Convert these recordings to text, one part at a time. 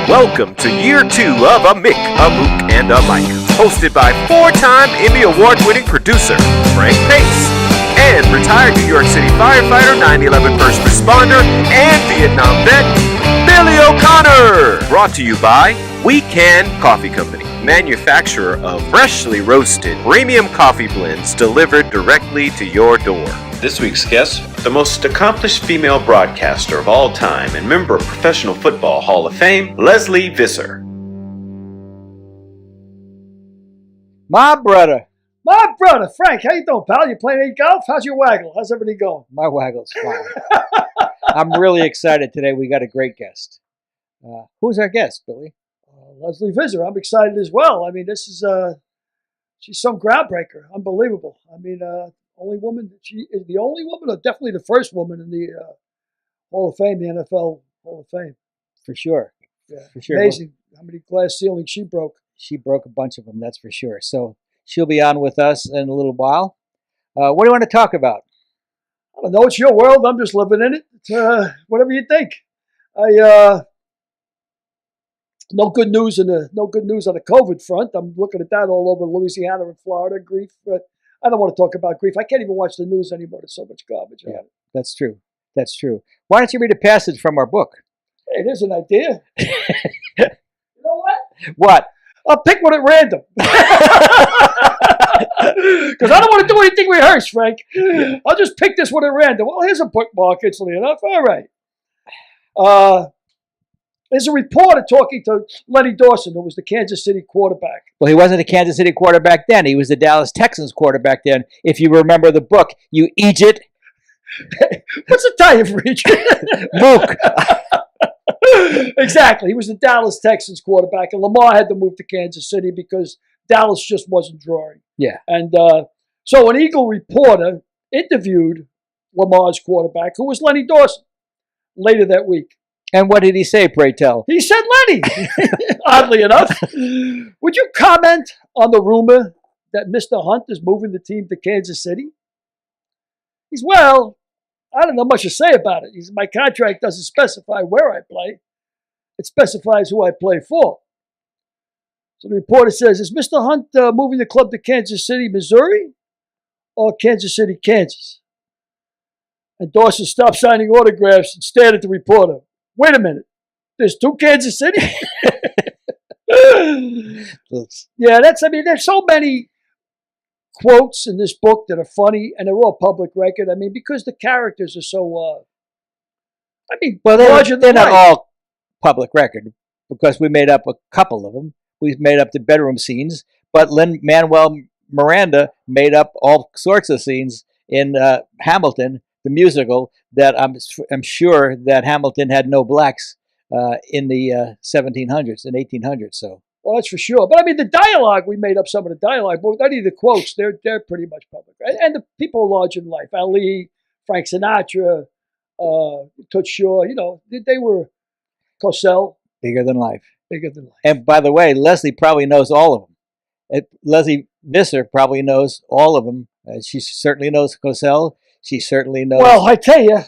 Welcome to year 2 of A Mick, a Mook, and a Mike, hosted by 4-time Emmy Award-winning producer Frank Pace and retired New York City firefighter, 9/11 first responder, and Vietnam vet Billy O'Connor. Brought to you by We Can Coffee Company, manufacturer of freshly roasted premium coffee blends delivered directly to your door. This week's guest, the most accomplished female broadcaster of all time and member of Professional Football Hall of Fame, Lesley Visser. My brother, Frank, how you doing, pal? You playing any golf? How's your waggle? How's everything going? my waggle's fine. I'm really excited today. We got a great guest. Who's our guest, Billy? Lesley Visser. I'm excited as well. I mean, this is she's some groundbreaker. Unbelievable. I mean, only woman. She is the only woman, or definitely the first woman in the Hall of Fame, the NFL Hall of Fame. For sure. Yeah, For sure. Amazing how many glass ceilings she broke. She broke a bunch of them, that's for sure. So she'll be on with us in a little while. What do you want to talk about? I don't know. It's your world. I'm just living in it. Whatever you think. No good news on the COVID front. I'm looking at that all over Louisiana and Florida. Grief, but I don't want to talk about grief. I can't even watch the news anymore. There's so much garbage. Yeah, that's true. That's true. Why don't you read a passage from our book? Hey, there's an idea. You know what? What? I'll pick one at random. Because I don't want to do anything rehearsed, Frank. Yeah. I'll just pick this one at random. Well, here's a bookmark, instantly enough. All right. There's a reporter talking to Lenny Dawson, who was the Kansas City quarterback. Well, he wasn't a Kansas City quarterback then. He was the Dallas Texans quarterback then. If you remember the book, you Egypt. What's Italian for Egypt? Mook. Exactly. He was the Dallas Texans quarterback, and Lamar had to move to Kansas City because Dallas just wasn't drawing. Yeah. And so an Eagle reporter interviewed Lamar's quarterback, who was Lenny Dawson, later that week. And what did he say, pray tell? He said, Lenny, oddly enough, would you comment on the rumor that Mr. Hunt is moving the team to Kansas City? He's, well, I don't know much to say about it. He said, my contract doesn't specify where I play. It specifies who I play for. So the reporter says, is Mr. Hunt moving the club to Kansas City, Missouri, or Kansas City, Kansas? And Dawson stopped signing autographs and stared at the reporter. Wait a minute. There's 2 Kansas City? Yeah, there's so many quotes in this book that are funny, and they're all public record. I mean, because the characters are so, well, larger they're than not life. all public record, because we made up a couple of them. We made up the bedroom scenes, but Lin-Manuel Miranda made up all sorts of scenes in Hamilton, the musical, that I'm sure that Hamilton had no blacks in the 1700s and 1800s. So, well, that's for sure. But I mean, the dialogue, we made up some of the dialogue, but any of the quotes, they're pretty much public, right? And the people large in life, Ali, Frank Sinatra, Toots Shaw, they were Cosell. Bigger than life. Bigger than life. And by the way, Lesley probably knows all of them. Lesley Visser probably knows all of them. She certainly knows Cosell. She certainly knows. Well, I tell you,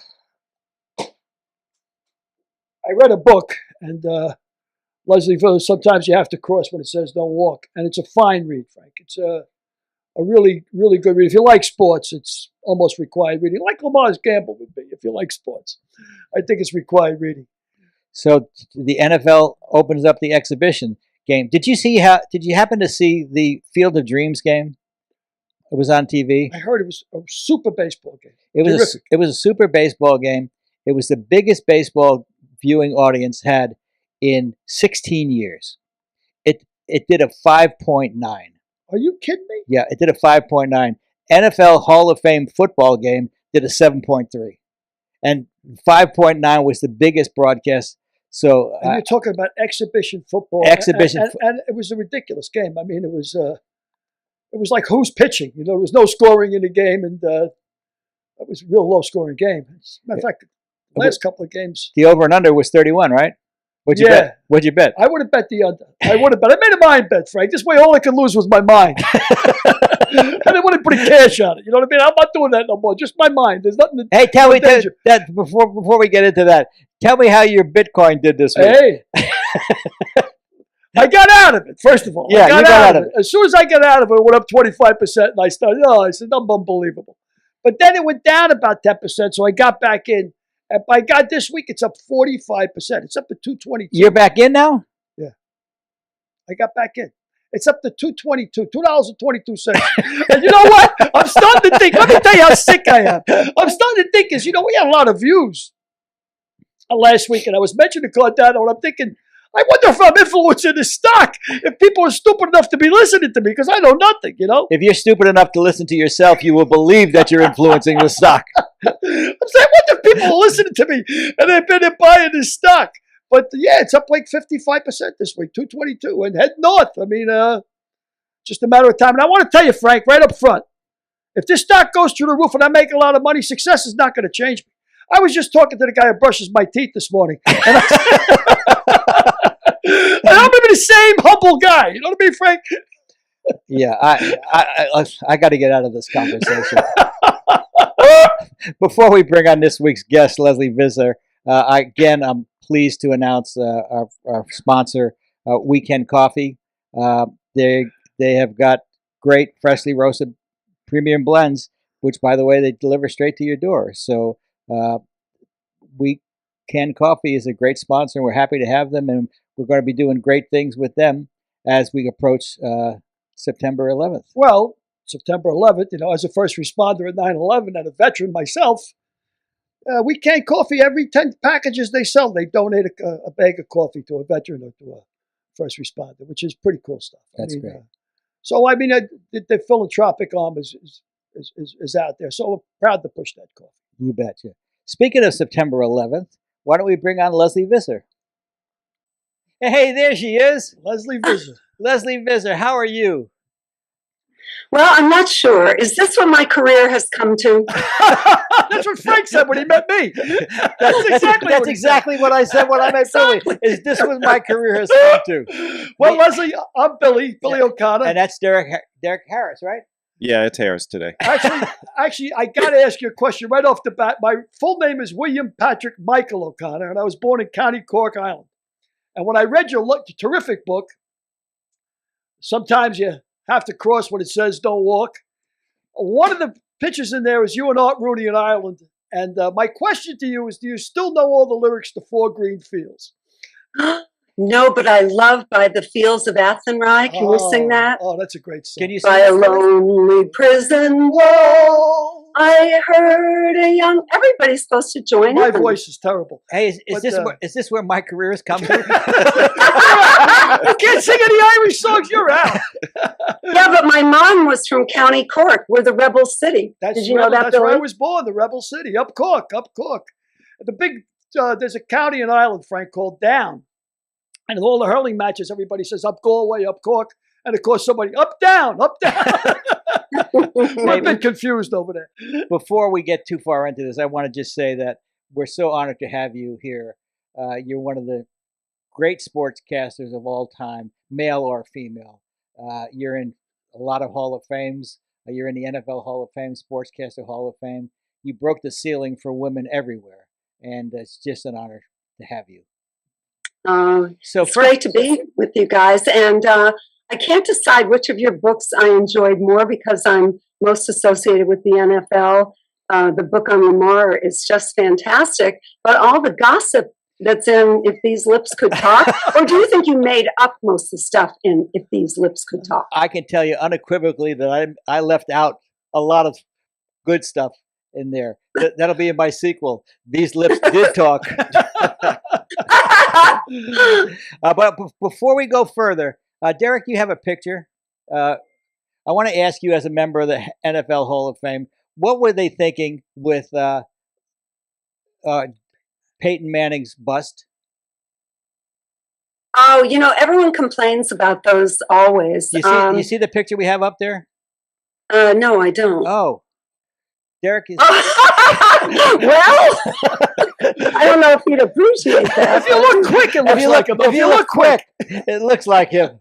I read a book, and Lesley Visser, sometimes you have to cross when it says don't walk. And it's a fine read, Frank. It's a really, really good read. If you like sports, it's almost required reading. Like Lamar's Gamble would be if you like sports. I think it's required reading. So the NFL opens up the exhibition game. Did you happen to see the Field of Dreams game? It was on TV. I heard it was a super baseball game. It was a super baseball game. It was the biggest baseball viewing audience had in 16 years. It did a 5.9. Are you kidding me? Yeah, it did a 5.9. NFL Hall of Fame football game did a 7.3. And 5.9 was the biggest broadcast. So and you're talking about exhibition football. And it was a ridiculous game. I mean, it was like who's pitching. There was no scoring in the game, and it was a real low-scoring game. As a matter of fact, the last couple of games. The over and under was 31, right? What'd you bet? What'd you bet? I would have bet the under. I made a mind bet, Frank. This way, all I could lose was my mind. I didn't want to put a cash on it. You know what I mean? I'm not doing that no more. Just my mind. There's nothing. Hey, tell me danger. that before we get into that. Tell me how your Bitcoin did this week. Hey. I got out of it, first of all. Yeah, I got you got out of it. As soon as I got out of it, it went up 25%, and I started, I said, unbelievable. But then it went down about 10%, so I got back in. And by God, this week, it's up 45%. It's up to 222. You're back in now? Yeah. I got back in. It's up to $2.22. And you know what? I'm starting to think, let me tell you how sick I am. I'm starting to think, is, we had a lot of views last week, and I was mentioning Cardano, and I'm thinking, I wonder if I'm influencing the stock, if people are stupid enough to be listening to me, because I know nothing, If you're stupid enough to listen to yourself, you will believe that you're influencing the stock. I'm saying, I wonder if people are listening to me, and they've been buying this stock. But yeah, it's up like 55% this week, 222, and head north. I mean, just a matter of time. And I want to tell you, Frank, right up front, if this stock goes through the roof and I make a lot of money, success is not going to change me. I was just talking to the guy who brushes my teeth this morning. And I'm even the same humble guy. You know what I mean, Frank? Yeah, I got to get out of this conversation. Before we bring on this week's guest, Lesley Visser, I'm pleased to announce our sponsor, Weekend Coffee. They have got great freshly roasted premium blends, which, by the way, they deliver straight to your door. So Weekend Coffee is a great sponsor, and we're happy to have them, and we're going to be doing great things with them as we approach September 11th. Well, September 11th, as a first responder at 9/11 and a veteran myself, Weekend Coffee, every 10 packages they sell, they donate a bag of coffee to a veteran or to a first responder, which is pretty cool stuff. That's great. The philanthropic arm is out there. So we're proud to push that coffee. You betcha. Speaking of September 11th, why don't we bring on Lesley Visser? Hey, there she is. Lesley Visser. Lesley Visser, how are you? Well, I'm not sure. Is this what my career has come to? That's what Frank said when he met me. That's exactly what I said when I met Billy. Is this what my career has come to? Well, Lesley, I'm Billy O'Connor. And that's Derek Harris, right? Yeah, it's Harris today. Actually, I got to ask you a question right off the bat. My full name is William Patrick Michael O'Connor, and I was born in County Cork, Ireland. And when I read your terrific book, sometimes you have to cross when it says don't walk. One of the pictures in there is you and Art Rooney in Ireland. And my question to you is, do you still know all the lyrics to Four Green Fields? No, but I love By the Fields of Athenry. Can you sing that? Oh, that's a great song. Can you sing By a lonely prison wall, I heard a young... Everybody's supposed to join My in. voice is terrible. Hey, is this where my career has come to? You can't sing any Irish songs, you're out. Yeah, but my mom was from County Cork. We're the Rebel City. Did you know that, That's Billy? where I was born, the Rebel City, up Cork. The big, there's a county in Ireland, Frank, called Down. And in all the hurling matches, everybody says up Galway, up Cork. And of course, somebody, up, down, up, down. I've been confused over there. Before we get too far into this, I want to just say that we're so honored to have you here. You're one of the great sportscasters of all time, male or female. You're in a lot of Hall of Fames. You're in the NFL Hall of Fame, Sportscaster Hall of Fame. You broke the ceiling for women everywhere. And it's just an honor to have you. It's great to be with you guys. And I can't decide which of your books I enjoyed more because I'm most associated with the NFL. The book on Lamar is just fantastic. But all the gossip that's in If These Lips Could Talk, or do you think you made up most of the stuff in If These Lips Could Talk? I can tell you unequivocally that I left out a lot of good stuff in there. That'll be in my sequel. These Lips Did Talk. But before we go further, Derek, you have a picture. I want to ask you, as a member of the NFL Hall of Fame, what were they thinking with Peyton Manning's bust? Oh, everyone complains about those always. You see the picture we have up there? No, I don't. Oh, Derek is. Well, I don't know if you'd appreciate that. If you look quick, it looks like him. If you look quick, it looks like him.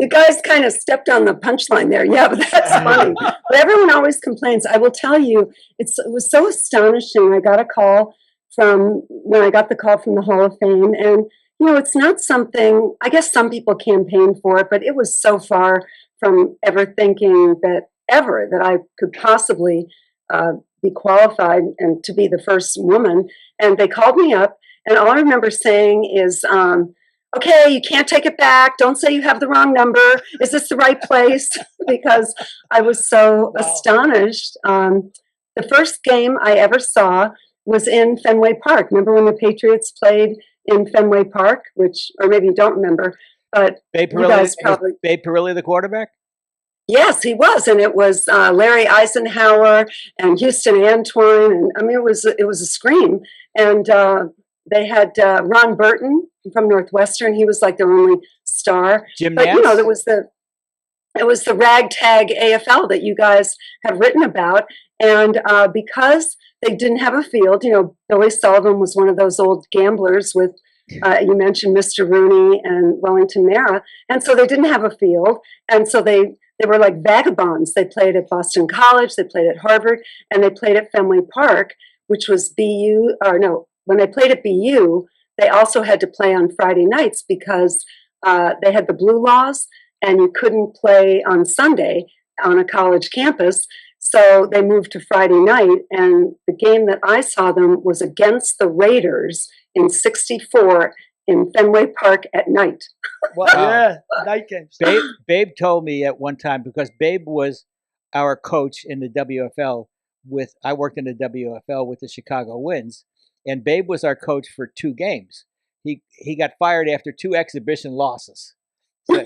You guys kind of stepped on the punchline there. Yeah, but that's funny. But everyone always complains. I will tell you, it was so astonishing. I got a call when I got the call from the Hall of Fame, and it's not something, I guess some people campaign for it, but it was so far from ever thinking that I could possibly be qualified and to be the first woman. And they called me up, and all I remember saying is, okay, you can't take it back. Don't say you have the wrong number. Is this the right place? Because I was so astonished. The first game I ever saw was in Fenway Park. Remember when the Patriots played in Fenway Park, or maybe you don't remember, but Babe Parilli the quarterback? Yes, he was, and it was Larry Eisenhower and Houston Antoine, and I mean it was a scream. And they had Ron Burton from Northwestern. He was like their only star. Jim but Nance? it was the ragtag AFL that you guys have written about, and because they didn't have a field, Billy Sullivan was one of those old gamblers with. You mentioned Mr. Rooney and Wellington Mara, and so they didn't have a field, and so they were like vagabonds. They played at Boston College, they played at Harvard, and they played at Fenway Park, which was BU. Or no, when they played at BU, they also had to play on Friday nights because they had the blue laws, and you couldn't play on Sunday on a college campus. So they moved to Friday night, and the game that I saw them was against the Raiders in '64 in Fenway Park at night. Well, yeah, night games. Babe told me at one time, because Babe was our coach in the WFL I worked in the WFL with the Chicago Winds, and Babe was our coach for 2 games. He got fired after 2 exhibition losses. So,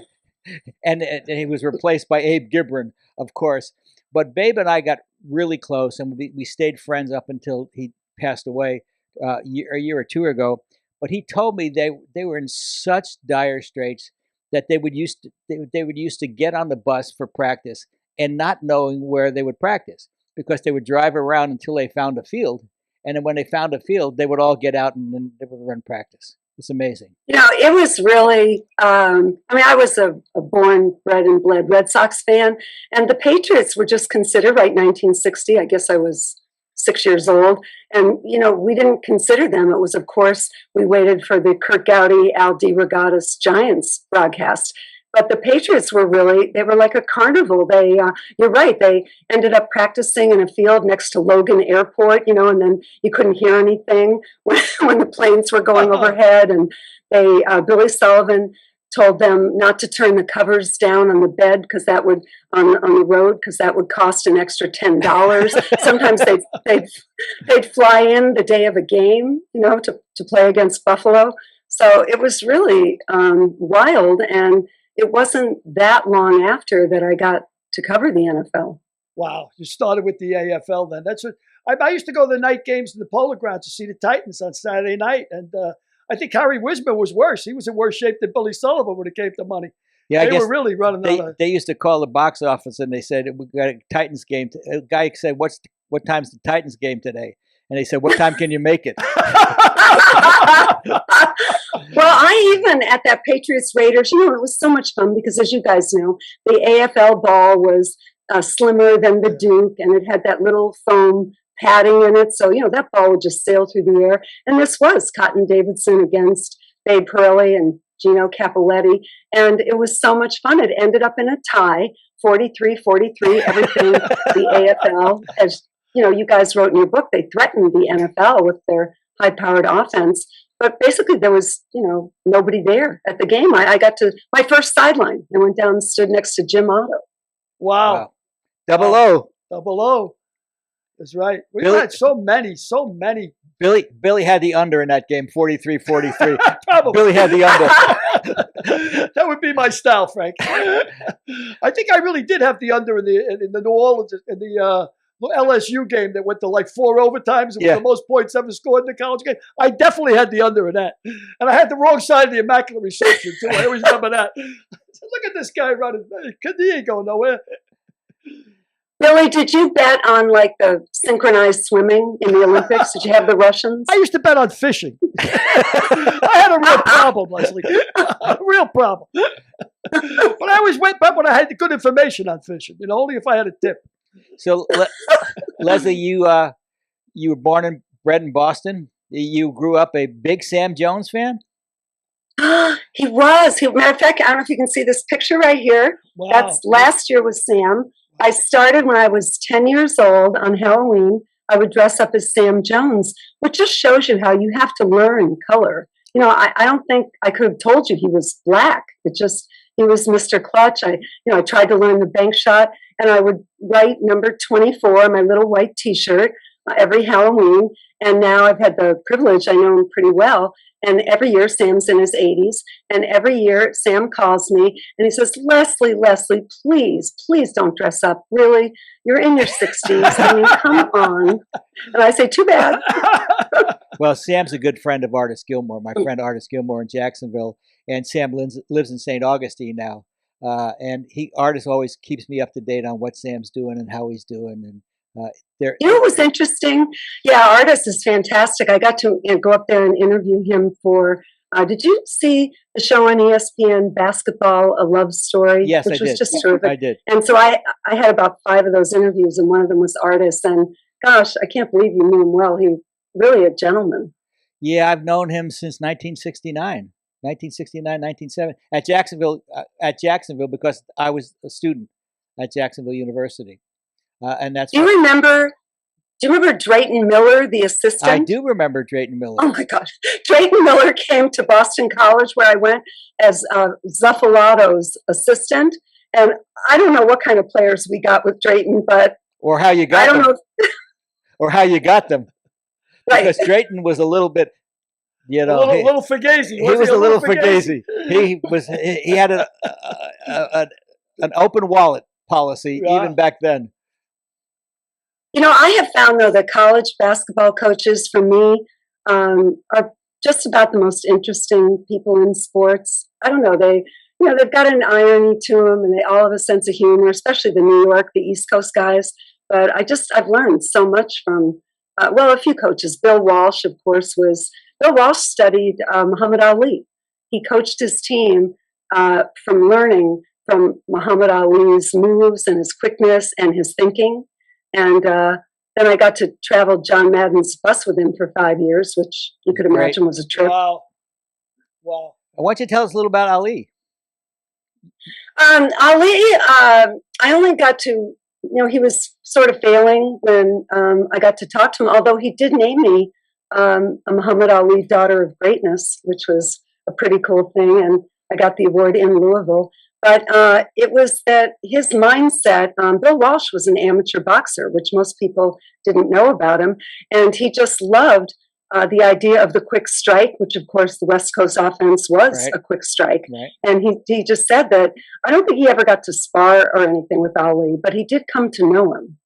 and he was replaced by Abe Gibran, of course. But Babe and I got really close, and we stayed friends up until he passed away a year or 2 ago. But he told me they were in such dire straits that they would used to get on the bus for practice and not knowing where they would practice, because they would drive around until they found a field, and then when they found a field, they would all get out and then they would run practice. It's amazing. It was really, I was a born, bred, and bled Red Sox fan, and the Patriots were just considered, right, 1960. I guess I was 6 years old, and, we didn't consider them. It was, of course, we waited for the Kurt Gowdy, Al DeRogatis Giants broadcast. But the Patriots were they were like a carnival. You're right, they ended up practicing in a field next to Logan Airport, and then you couldn't hear anything when the planes were going overhead. And Billy Sullivan told them not to turn the covers down on the bed because that would, on the road, because that would cost an extra $10. Sometimes they'd fly in the day of a game, to play against Buffalo. So it was really wild, and it wasn't that long after that I got to cover the NFL. Wow, you started with the AFL then. That's what I used to go to the night games in the Polo Grounds to see the Titans on Saturday night, and I think Harry Wisman was worse. He was in worse shape than Billy Sullivan when it came to money. Yeah, they were really running. They used to call the box office and they said, "We got a Titans game." A guy said, "What time's the Titans game today?" And they said, "What time can you make it?" Well, I even at that Patriots Raiders, it was so much fun because, as you guys know, the AFL ball was slimmer than the Duke, and it had that little foam padding in it. So, that ball would just sail through the air. And this was Cotton Davidson against Babe Parilli and Gino Cappelletti. And it was so much fun. It ended up in a tie, 43-43, everything the AFL, as you guys wrote in your book, they threatened the NFL with their high-powered offense. But basically, there was, nobody there at the game. I got to my first sideline. I went down and stood next to Jim Otto. Wow. Double O. Double O. That's right. We had so many. Billy had the under in that game, 43-43. Probably. Billy had the under. That would be my style, Frank. I think I really did have the under in the New Orleans, in the LSU game that went to like 4 overtimes. It was the most points ever scored in the college game. I definitely had the under in that. And I had the wrong side of the Immaculate Reception, too. I always remember that. Look at this guy running. He ain't going nowhere. Billy, did you bet on like the synchronized swimming in the Olympics? Did you have the Russians? I used to bet on fishing. I had a real problem, Lesley. A real problem. But I always went back when I had the good information on fishing. Only if I had a tip. So, Lesley, you were born and bred in Boston. You grew up a big Sam Jones fan? He was. Matter of fact, I don't know if you can see this picture right here. Wow. That's last year with Sam. I started when I was 10 years old on Halloween. I would dress up as Sam Jones, which just shows you how you have to learn color. I don't think I could have told you he was black. He was Mr. Clutch. I tried to learn the bank shot, and I would write number 24 on my little white T-shirt every Halloween. And now I've had the privilege, I know him pretty well. And every year Sam's in his 80s. And every year Sam calls me and he says, Lesley, please don't dress up. Really? You're in your 60s. I mean, come on. And I say, too bad. Well, Sam's a good friend of Artis Gilmore, my friend Artis Gilmore in Jacksonville. And Sam lives in St. Augustine now. And Artis always keeps me up to date on what Sam's doing and how he's doing. And it was interesting. Yeah, Artis is fantastic. I got to go up there and interview him for. Did you see the show on ESPN, Basketball: A Love Story? Yes, which I was did. Just terrific. I did. And so I had about 5 of those interviews, and one of them was Artis. And gosh, I can't believe you knew him well. He's really a gentleman. Yeah, I've known him since 1969. 1970 at Jacksonville because I was a student at Jacksonville University. And that's. Do you remember Drayton Miller, the assistant? I do remember Drayton Miller. Oh my gosh, Drayton Miller came to Boston College, where I went as Zuffalato's assistant, and I don't know what kind of players we got with Drayton, or how you got them. I don't know, or how you got them, right? Because Drayton was a little bit, a little fugazi. He was a little fugazi. He had an open wallet policy even back then. I have found, though, that college basketball coaches, for me, are just about the most interesting people in sports. I don't know. They've got an irony to them, and they all have a sense of humor, especially the New York, the East Coast guys. But I've learned so much from, a few coaches. Bill Walsh, of course, Bill Walsh studied Muhammad Ali. He coached his team from learning from Muhammad Ali's moves and his quickness and his thinking. And then I got to travel John Madden's bus with him for 5 years, which you could imagine was a trip. Wow. Why don't you tell us a little about Ali? Ali, I only got to, he was sort of failing when I got to talk to him, although he did name me a Muhammad Ali Daughter of Greatness, which was a pretty cool thing. And I got the award in Louisville. But it was that his mindset, Bill Walsh was an amateur boxer, which most people didn't know about him. And he just loved the idea of the quick strike, which, of course, the West Coast offense was a quick strike. Right. And he just said that, I don't think he ever got to spar or anything with Ali, but he did come to know him.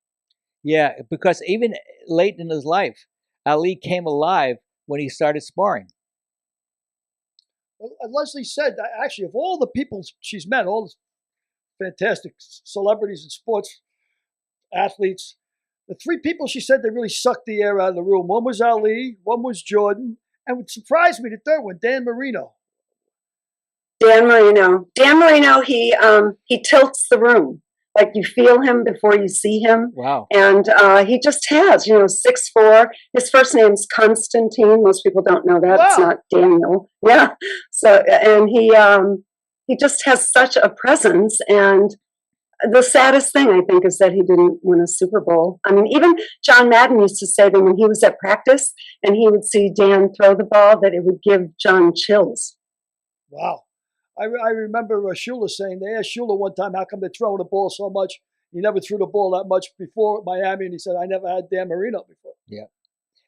Yeah, because even late in his life, Ali came alive when he started sparring. Lesley said, actually, of all the people she's met, all the fantastic celebrities and sports athletes, the 3 people she said they really sucked the air out of the room. One was Ali, one was Jordan, and it surprised me, the third one, Dan Marino. Dan Marino, he tilts the room. Like you feel him before you see him. Wow. And he just has, 6'4". His first name's Constantine. Most people don't know that. Wow. It's not Daniel. Yeah. So, and he just has such a presence. And the saddest thing, I think, is that he didn't win a Super Bowl. I mean, even John Madden used to say that when he was at practice and he would see Dan throw the ball, that it would give John chills. Wow. I remember Shula saying, they asked Shula one time, how come they're throwing the ball so much? He never threw the ball that much before Miami, and he said, I never had Dan Marino before. Yeah.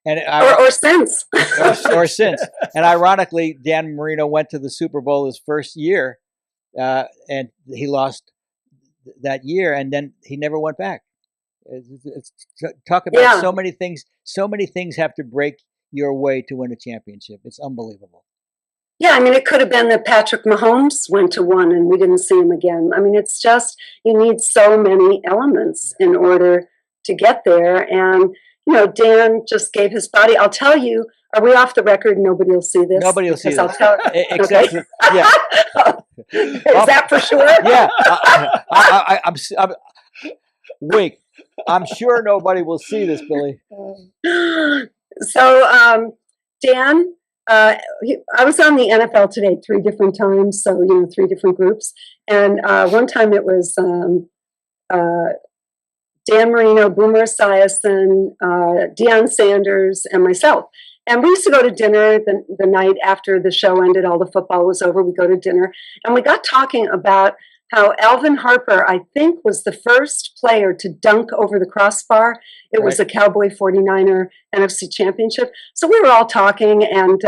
And or since. or since. And ironically, Dan Marino went to the Super Bowl his first year, and he lost that year, and then he never went back. Talk about so many things. So many things have to break your way to win a championship. It's unbelievable. Yeah, I mean, it could have been that Patrick Mahomes went to one and we didn't see him again. I mean, it's just, you need so many elements in order to get there. And, Dan just gave his body. I'll tell you, are we off the record? Nobody will see this. Nobody will see this. I'll tell Except, Is that for sure? Yeah. I'm wait. I'm sure nobody will see this, Billy. So, Dan, I was on the NFL Today 3 different times, so 3 different groups, and one time it was Dan Marino, Boomer Esiason, Deion Sanders, and myself. And we used to go to dinner the night after the show ended, all the football was over, we go to dinner, and we got talking about how Alvin Harper, I think, was the first player to dunk over the crossbar. It was a Cowboy 49er NFC Championship. So we were all talking, and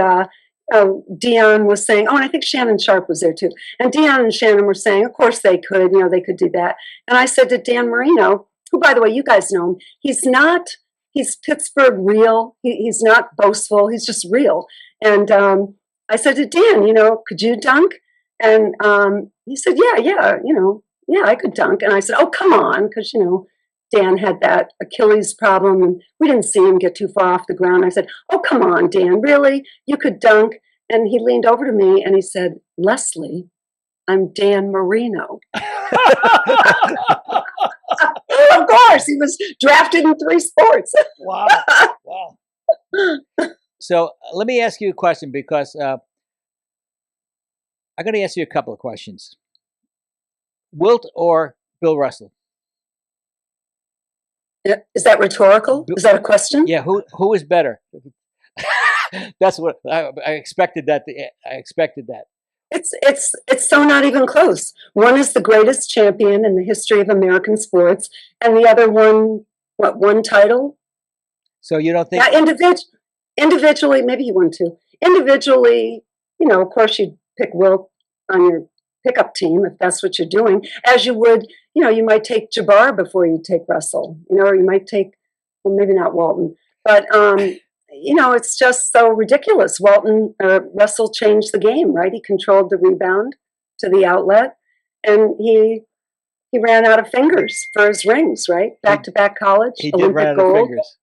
Deion was saying, and I think Shannon Sharp was there too. And Deion and Shannon were saying, of course they could, they could do that. And I said to Dan Marino, who, by the way, you guys know him, he's Pittsburgh real. He's not boastful. He's just real. And I said to Dan, could you dunk? And he said, yeah, I could dunk. And I said, oh, come on, because, Dan had that Achilles problem, and we didn't see him get too far off the ground. I said, oh, come on, Dan, really? You could dunk? And he leaned over to me and he said, Lesley, I'm Dan Marino. Of course, he was drafted in 3 sports. Wow. So let me ask you a question, because I'm going to ask you a couple of questions. Wilt or Bill Russell? Is that rhetorical? Is that a question? Yeah, who is better? That's what I expected. I expected that. It's so not even close. One is the greatest champion in the history of American sports, and the other one title? So you don't think? Yeah, individually, maybe you won 2. Individually, of course you'd pick Wilt on your pickup team if that's what you're doing, as you would, you might take Jabbar before you take Russell, or you might take, well, maybe not Walton, but it's just so ridiculous. Russell changed the game, right? He controlled the rebound to the outlet, and he ran out of fingers for his rings, right? Back-to-back college, he Olympic did run out gold. of fingers.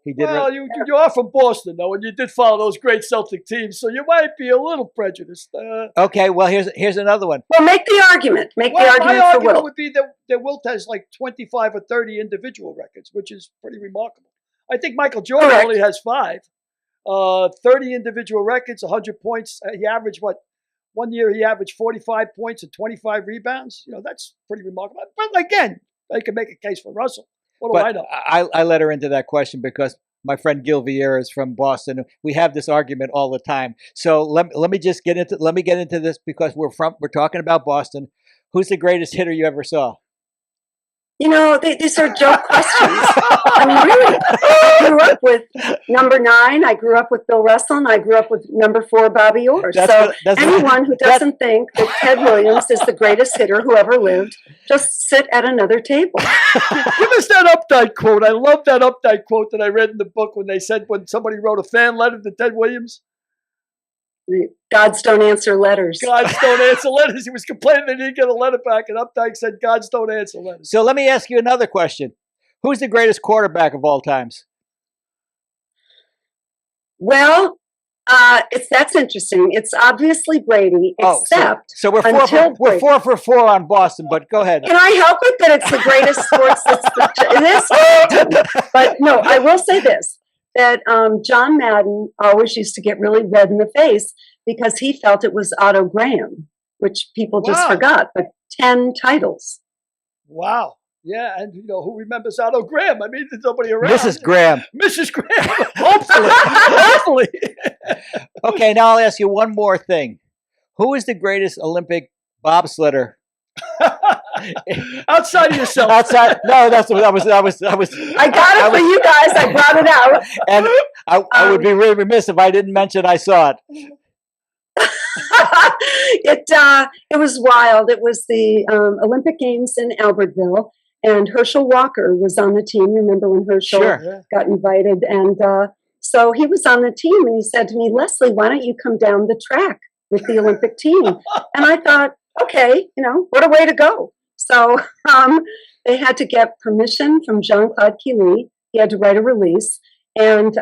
He did. Well, you are from Boston, though, and you did follow those great Celtic teams, so you might be a little prejudiced. Okay, well, here's another one. Well, make the argument. Make the argument my for argument Wilt. would be that Wilt has like 25 or 30 individual records, which is pretty remarkable. I think Michael Jordan only has 5. 30 individual records, 100 points. He averaged what? One year he averaged 45 points and 25 rebounds. That's pretty remarkable. But again, they can make a case for Russell. What do I know? I let her into that question because my friend Gil Vieira is from Boston. We have this argument all the time. So let me get into this because we're talking about Boston. Who's the greatest hitter you ever saw? These are joke questions. Really, I grew up with number 9. I grew up with Bill Russell, and I grew up with number 4, Bobby Orr. So anyone who doesn't think that Ted Williams is the greatest hitter who ever lived, just sit at another table. Give us that Updike quote. I love that Updike quote that I read in the book when somebody wrote a fan letter to Ted Williams. Gods don't answer letters. Gods don't answer letters. He was complaining that he didn't get a letter back, and Updike said, Gods don't answer letters. So let me ask you another question. Who's the greatest quarterback of all times? Well, that's interesting. It's obviously Brady, except so we're 4 for 4 on Boston, but go ahead. Can I help it that it's the greatest sports But no, I will say this. That John Madden always used to get really red in the face because he felt it was Otto Graham, which people just forgot, but 10 titles. Wow. Yeah, and who remembers Otto Graham? I mean, there's nobody around. Mrs. Graham. Mrs. Graham. Hopefully. Okay, now I'll ask you one more thing. Who is the greatest Olympic bobsledder? Outside of yourself. No, that's what I was. I got it for you guys. I brought it out. And I would be really remiss if I didn't mention I saw it. It was wild. It was the Olympic Games in Albertville, and Herschel Walker was on the team. Remember when Herschel got invited? And so he was on the team, and he said to me, Lesley, why don't you come down the track with the Olympic team? And I thought, okay, what a way to go. So they had to get permission from Jean-Claude Killy. He had to write a release. And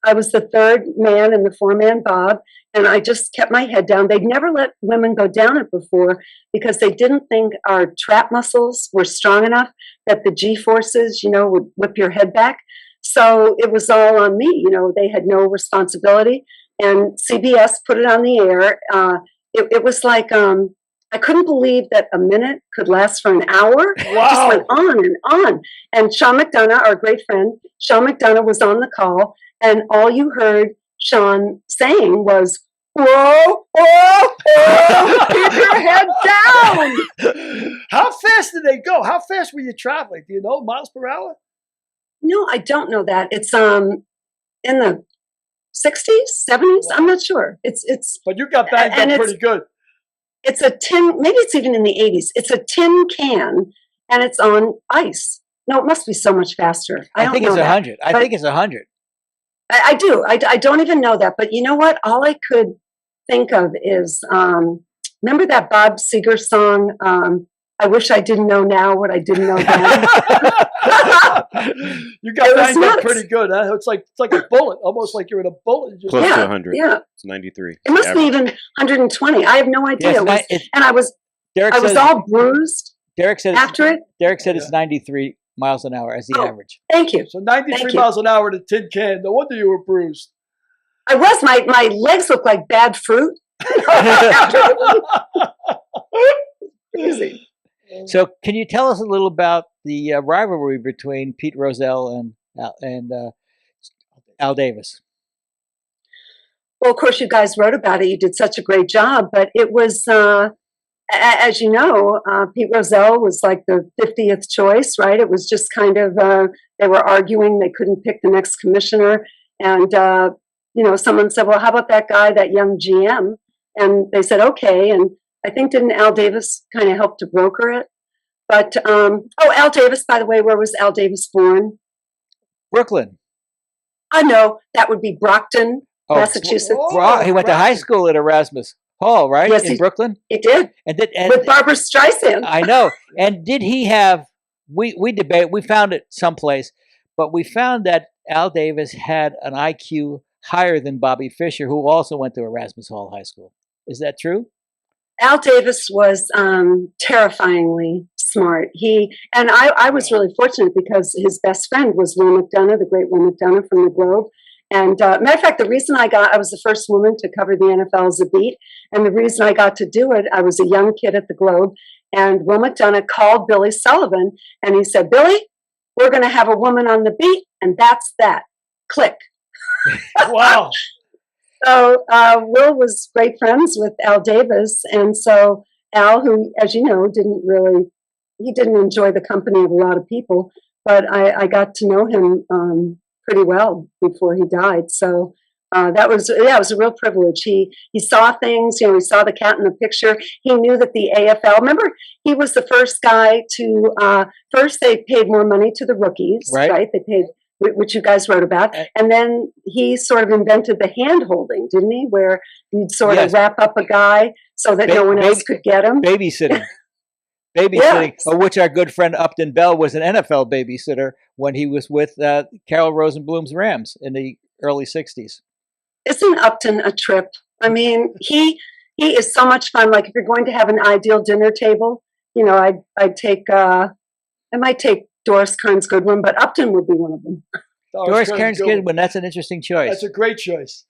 I was the third man in the four-man bob, and I just kept my head down. They'd never let women go down it before because they didn't think our trap muscles were strong enough that the G-forces, would whip your head back. So it was all on me. They had no responsibility. And CBS put it on the air. It was like, I couldn't believe that a minute could last for an hour. It just went on and on. And Sean McDonough, our great friend, Sean McDonough was on the call. And all you heard Sean saying was, whoa, whoa, whoa, keep your head down. How fast did they go? How fast were you traveling? Do you know, miles per hour? No, I don't know that. It's in the 60s, 70s. I'm not sure. It's. But you got banged up pretty good. It's a tin, maybe it's even in the 80s. It's a tin can, and it's on ice. No, it must be so much faster. I think it's 100. I think it's 100. I do. I don't even know that. But you know what? All I could think of is, remember that Bob Seger song, I wish I didn't know now what I didn't know then. You got banged up pretty good, huh? It's like a bullet, almost like you're in a bullet. Close to 100. Yeah. It's 93. It must be even 120. I have no idea. And I was all bruised Derek said after it. Derek said it's 93 miles an hour as the average. Thank you. So 93 miles an hour to tin can. No wonder you were bruised. I was. My legs looked like bad fruit. Crazy. So, can you tell us a little about the rivalry between Pete Rozelle and Al Davis? Well, of course, you guys wrote about it. You did such a great job. But it was, as you know, Pete Rozelle was like the 50th choice, right? It was just kind of, they were arguing. They couldn't pick the next commissioner. And, someone said, well, how about that guy, that young GM? And they said, okay. And I think didn't Al Davis kind of help to broker it? But, Al Davis, by the way, where was Al Davis born? Brooklyn. No, that would be Brockton, Massachusetts. He went to high school at Erasmus Hall, right? Yes, in Brooklyn? He did. And with Barbara Streisand. I know. And did he have, we found it someplace, but we found that Al Davis had an IQ higher than Bobby Fischer, who also went to Erasmus Hall High School. Is that true? Al Davis was terrifyingly smart. I was really fortunate because his best friend was Will McDonough, the great Will McDonough from the Globe. And matter of fact, the reason I was the first woman to cover the NFL as a beat. And the reason I got to do it, I was a young kid at the Globe. And Will McDonough called Billy Sullivan and he said, Billy, we're going to have a woman on the beat. And that's that. Click. Wow. So Will was great friends with Al Davis. And so Al, who, as you know, he didn't enjoy the company of a lot of people, but I got to know him pretty well before he died. So it was a real privilege. He saw things, he saw the cat in the picture. He knew that the AFL, remember, he was the first guy to, first they paid more money to the rookies, right? They paid, which you guys wrote about. And then he sort of invented the hand holding, didn't he? Where you'd sort of wrap up a guy so that no one else could get him. Babysitting. Of which our good friend Upton Bell was an NFL babysitter when he was with Carol Rosenblum's Rams in the early 60s. Isn't Upton a trip? I mean, he is so much fun. Like if you're going to have an ideal dinner table, I might take Doris Kearns Goodwin, but Upton would be one of them. Doris Kearns Goodwin, that's an interesting choice. That's a great choice.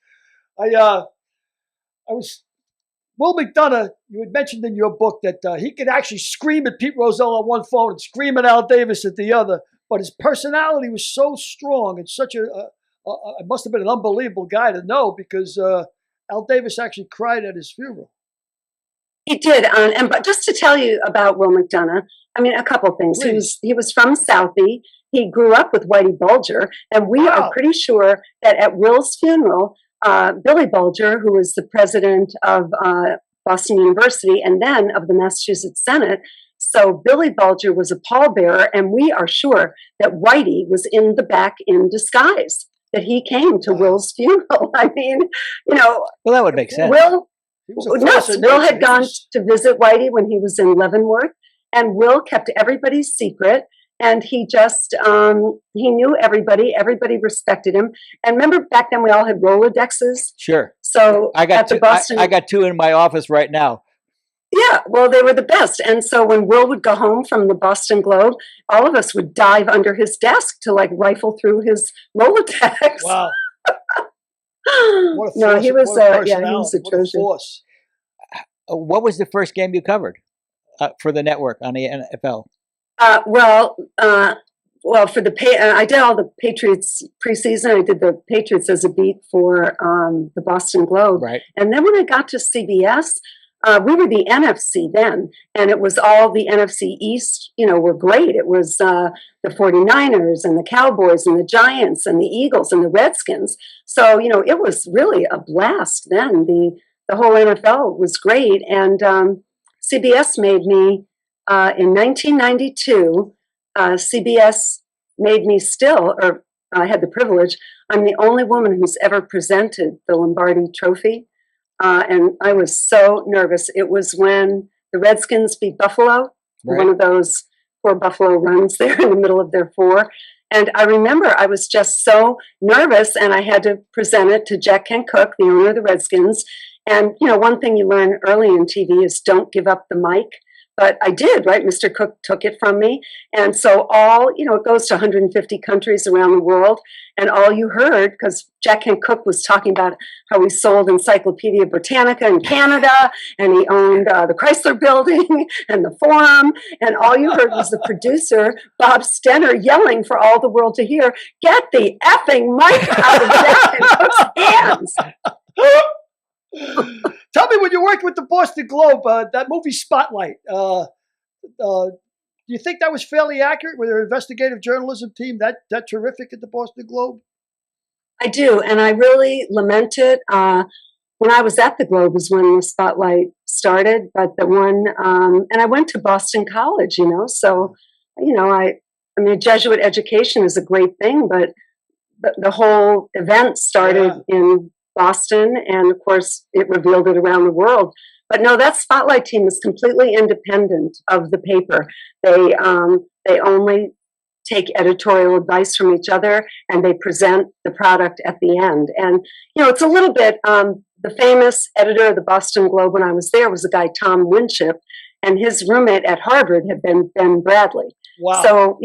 Will McDonough, you had mentioned in your book that he could actually scream at Pete Rozelle on one phone and scream at Al Davis at the other, but his personality was so strong and such it must have been an unbelievable guy to know because Al Davis actually cried at his funeral. He did, but just to tell you about Will McDonough, I mean, a couple things. Please. He was from Southie. He grew up with Whitey Bulger, and we are pretty sure that at Will's funeral, Billy Bulger, who was the president of Boston University and then of the Massachusetts Senate, so Billy Bulger was a pallbearer, and we are sure that Whitey was in the back in disguise, that he came to Will's funeral. I mean, well, that would make sense. Will had gone to visit Whitey when he was in Leavenworth, and Will kept everybody's secret. And he just, he knew everybody. Everybody respected him. And remember back then we all had Rolodexes? Sure. So I got at the two, Boston. I got two in my office right now. Yeah, well, they were the best. And so when Will would go home from the Boston Globe, all of us would dive under his desk to like rifle through his Rolodex. Wow. What a No, force, he was, what a yeah, he was a personality, what a treasure. force. What was the first game you covered for the network on the NFL? Well, for the I did all the Patriots preseason. I did the Patriots as a beat for the Boston Globe. Right. And then when I got to CBS, we were the NFC then, and it was all the NFC East, were great. It was the 49ers and the Cowboys and the Giants and the Eagles and the Redskins. So, it was really a blast then. The whole NFL was great. And CBS made me, in 1992, CBS made me I had the privilege, I'm the only woman who's ever presented the Lombardi Trophy. And I was so nervous. It was when the Redskins beat Buffalo, right. One of those poor Buffalo runs there in the middle of their four. And I remember I was just so nervous, and I had to present it to Jack Kent Cooke, the owner of the Redskins. And, one thing you learn early in TV is don't give up the mic. But I did, right? Mr. Cooke took it from me. And so it goes to 150 countries around the world. And all you heard, because Jack Kent Cooke was talking about how he sold Encyclopedia Britannica in Canada, and he owned the Chrysler Building and the Forum. And all you heard was the producer, Bob Stenner, yelling for all the world to hear, "Get the effing mic out of Jack Kent Cooke's hands." Tell me, when you worked with the Boston Globe, that movie Spotlight, do you think that was fairly accurate? With their investigative journalism team that terrific at the Boston Globe? I do, and I really lament it. When I was at the Globe was when the Spotlight started, but the one, and I went to Boston College, so, I mean, Jesuit education is a great thing, but the whole event started in Boston, and of course it revealed it around the world. But no, that Spotlight team is completely independent of the paper. They only take editorial advice from each other, and they present the product at the end. And it's a little bit, the famous editor of the Boston Globe when I was there was a guy, Tom Winship, and his roommate at Harvard had been Ben Bradley. Wow. So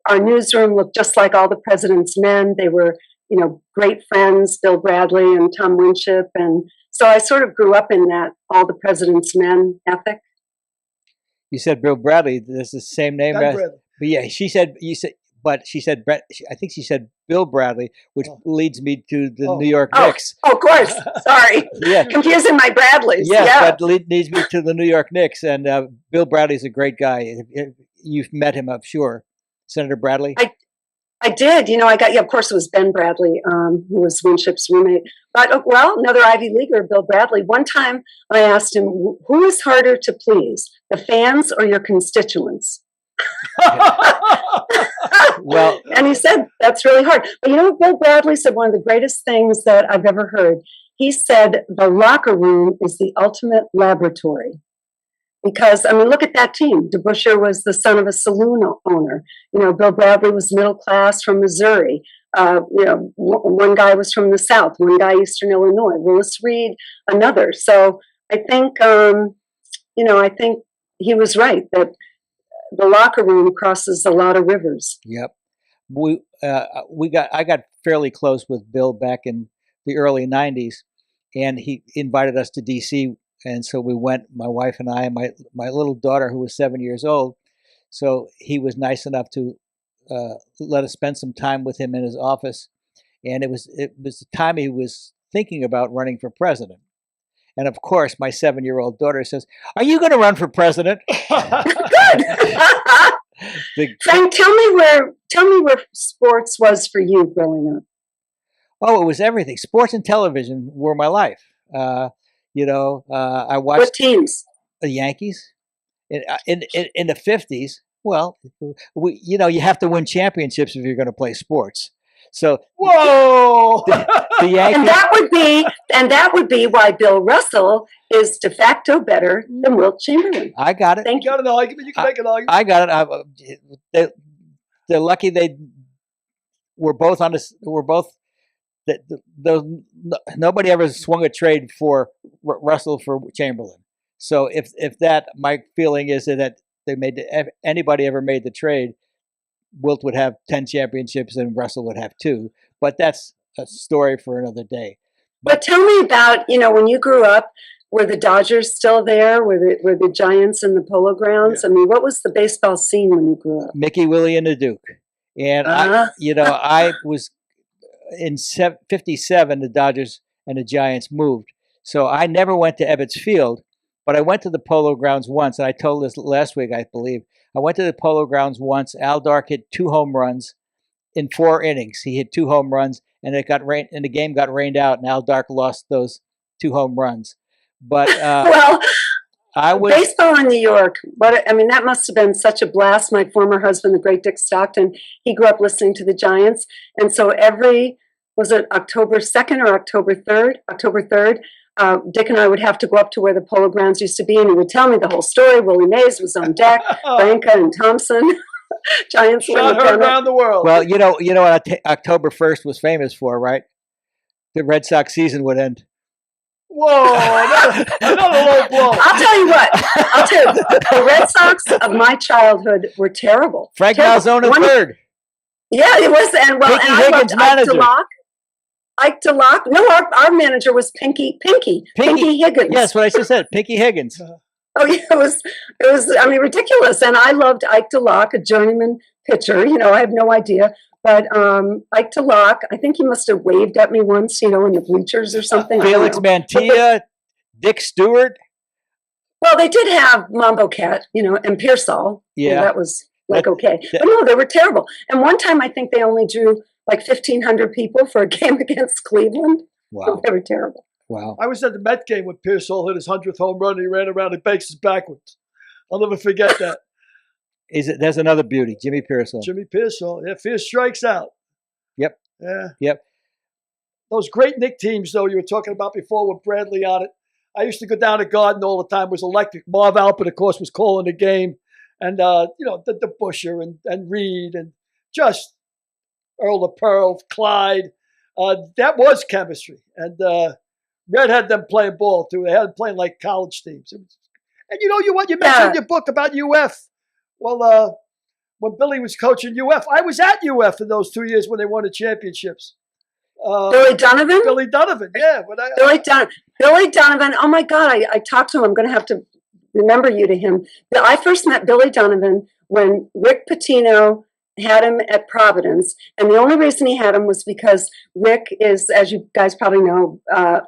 our newsroom looked just like All the President's Men. They were great friends, Bill Bradley and Tom Winship. And so I sort of grew up in that All the President's Men ethic. You said Bill Bradley. That's the same name as, Bradley. But yeah, she said I think she said Bill Bradley, which leads me to the New York Knicks. Oh, of course. Sorry. Yeah. Confusing my Bradleys. Yes, yeah. that leads me to the New York Knicks. And Bill Bradley's a great guy. You've met him, I'm sure. Senator Bradley? I did. Of course it was Ben Bradley, who was Winship's roommate. But, another Ivy Leaguer, Bill Bradley. One time I asked him, who is harder to please, the fans or your constituents? Well, and he said, that's really hard. But Bill Bradley said one of the greatest things that I've ever heard. He said, the locker room is the ultimate laboratory. Because, look at that team. DeBusschere was the son of a saloon owner. Bill Bradley was middle class from Missouri. One guy was from the South, one guy Eastern Illinois. Willis Reed, another. So I think, I think he was right that the locker room crosses a lot of rivers. Yep. I got fairly close with Bill back in the early 90s, and he invited us to DC. And so we went, my wife and I, and my little daughter, who was 7 years old. So he was nice enough to let us spend some time with him in his office. And it was the time he was thinking about running for president. And of course, my 7-year-old daughter says, "Are you going to run for president?" Good. Frank, tell me where sports was for you growing up. Oh, it was everything. Sports and television were my life. I watched what teams? The Yankees in the 50s. Well, you have to win championships if you're going to play sports. So whoa, the Yankees. And that would be why Bill Russell is de facto better than Wilt Chamberlain. I got it. Thank you you. got an argument. You can make an argument. I got it. They're lucky they were both on this. Were both. Nobody ever swung a trade for Russell for Chamberlain. So if that, my feeling is that anybody ever made the trade, Wilt would have 10 championships and Russell would have 2. But that's a story for another day. But tell me about, when you grew up, were the Dodgers still there? Were the Giants in the Polo Grounds? Yeah. I mean, what was the baseball scene when you grew up? Mickey, Willie, and the Duke. And I was in 57, the Dodgers and the Giants moved. So I never went to Ebbets Field, but I went to the Polo Grounds once. And I told this last week, I believe. I went to the Polo Grounds once. Al Dark hit 2 home runs in 4 innings. He hit 2 home runs, and it got rain, and the game got rained out, and Al Dark lost those 2 home runs. But baseball in New York. That must have been such a blast. My former husband, the great Dick Stockton, he grew up listening to the Giants, and so was it October 2nd or October 3rd? October 3rd. Dick and I would have to go up to where the Polo Grounds used to be, and he would tell me the whole story. Willie Mays was on deck, Branca and Thompson. Giants shot her around the world. Well, you know what October 1st was famous for, right? The Red Sox season would end. Whoa, another low blow. I'll tell you, the Red Sox of my childhood were terrible. Frank Malzone third. Yeah, it was, and I loved Ike DeLock. No, our manager was Pinky Higgins. Yes, what I just said, Pinky Higgins. Oh yeah, it was. Ridiculous. And I loved Ike DeLock, a journeyman pitcher. I have no idea, but Ike DeLock, I think he must have waved at me once, in the bleachers or something. Felix Mantilla, Dick Stewart. Well, they did have Mambo Cat, and Pearsall. Yeah, that was okay. But no, they were terrible. And one time, I think they only drew like 1,500 people for a game against Cleveland. Wow, they were terrible. Wow. I was at the Met game when Pearsall hit his 100th home run and he ran around the bases backwards. I'll never forget that. There's another beauty, Jimmy Pearsall. Jimmy Pearsall. Yeah, first strikes out. Yep. Yeah. Yep. Those great Knick teams, though, you were talking about before with Bradley on it. I used to go down to Garden all the time. It was electric. Marv Alpert, of course, was calling the game. And, the Busher and Reed and just Earl of Pearl, Clyde. That was chemistry. And Red had them playing ball, too. They had them playing like college teams. And you mentioned in your book about UF. Well, when Billy was coaching UF, I was at UF in those 2 years when they won the championships. Billy Donovan? Billy Donovan, yeah. Billy Donovan, oh my God, I talked to him. I'm going to have to remember you to him. I first met Billy Donovan when Rick Pitino had him at Providence. And the only reason he had him was because Rick is, as you guys probably know, a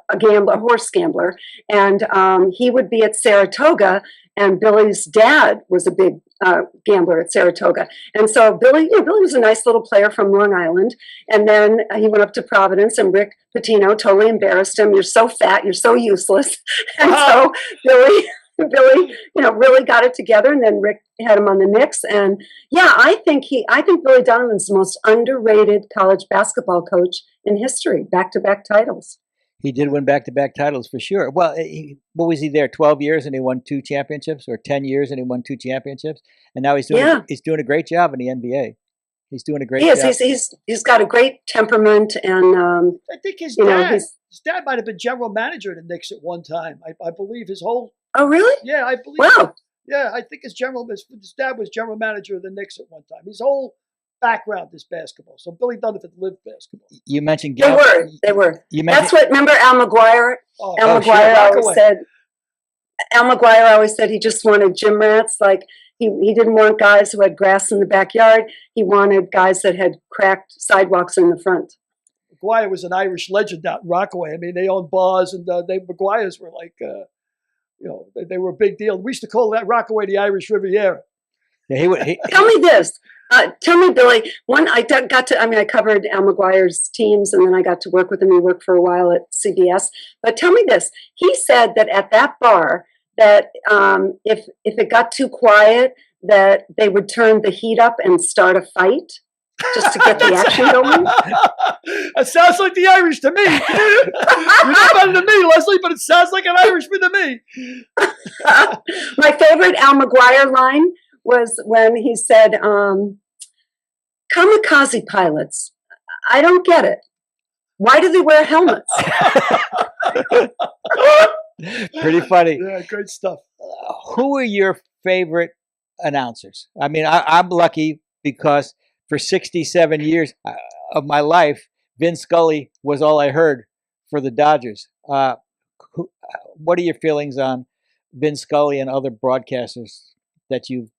horse gambler. And he would be at Saratoga, and Billy's dad was a big gambler at Saratoga. And so Billy was a nice little player from Long Island. And then he went up to Providence, and Rick Pitino totally embarrassed him. You're so fat, you're so useless. And so Billy, really got it together, and then Rick had him on the Knicks. And yeah, I think Billy Donovan's the most underrated college basketball coach in history. Back-to-back titles. He did win back-to-back titles for sure. Well, what was he there? 12 years and he won 2 championships, or 10 years and he won 2 championships, and now he's doing a great job in the NBA. He's doing a great job. He's got a great temperament, and I think his dad might have been general manager of the Knicks at one time. I believe his whole. Oh, really? Yeah, I believe. Wow. Yeah, I think his dad was general manager of the Knicks at one time. His whole background is basketball. So Billy Donovan lived basketball. You mentioned They were. That's what. Remember Al McGuire? Al McGuire always said he just wanted gym rats. Like he didn't want guys who had grass in the backyard. He wanted guys that had cracked sidewalks in the front. McGuire was an Irish legend out in Rockaway. I mean, they owned bars, and McGuires were like. They were a big deal. We used to call that Rockaway the Irish Riviera. Yeah, Tell me this. Tell me, Billy. I covered Al McGuire's teams, and then I got to work with him. He worked for a while at CBS. But tell me this. He said that at that bar, that if it got too quiet, that they would turn the heat up and start a fight. just to get the action going. It sounds like the Irish to me. You're not better than me, Lesley, but it sounds like an Irishman to me. My favorite Al McGuire line was when he said, kamikaze pilots, I don't get it. Why do they wear helmets? Pretty funny. Yeah, great stuff. Who are your favorite announcers? I mean, I'm lucky because for 67 years of my life, Vin Scully was all I heard for the Dodgers. What are your feelings on Vin Scully and other broadcasters that you've